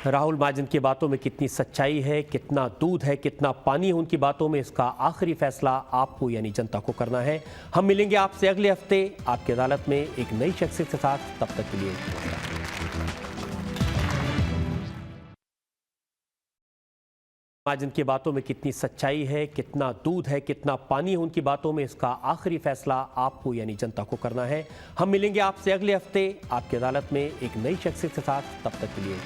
राहुल महाजन की बातों में कितनी सच्चाई है, कितना दूध है, कितना पानी है उनकी बातों में, इसका आखिरी फैसला आपको यानी जनता को करना है। हम मिलेंगे आपसे अगले हफ्ते आपकी अदालत में एक नई शख्सियत के साथ। तब तक के लिए महाजन की बातों में कितनी सच्चाई है, कितना दूध है, कितना पानी है उनकी बातों में, इसका आखिरी फैसला आपको यानी जनता को करना है। हम मिलेंगे आपसे अगले हफ्ते आपकी अदालत में एक नई शख्सियत के साथ। तब तक के लिए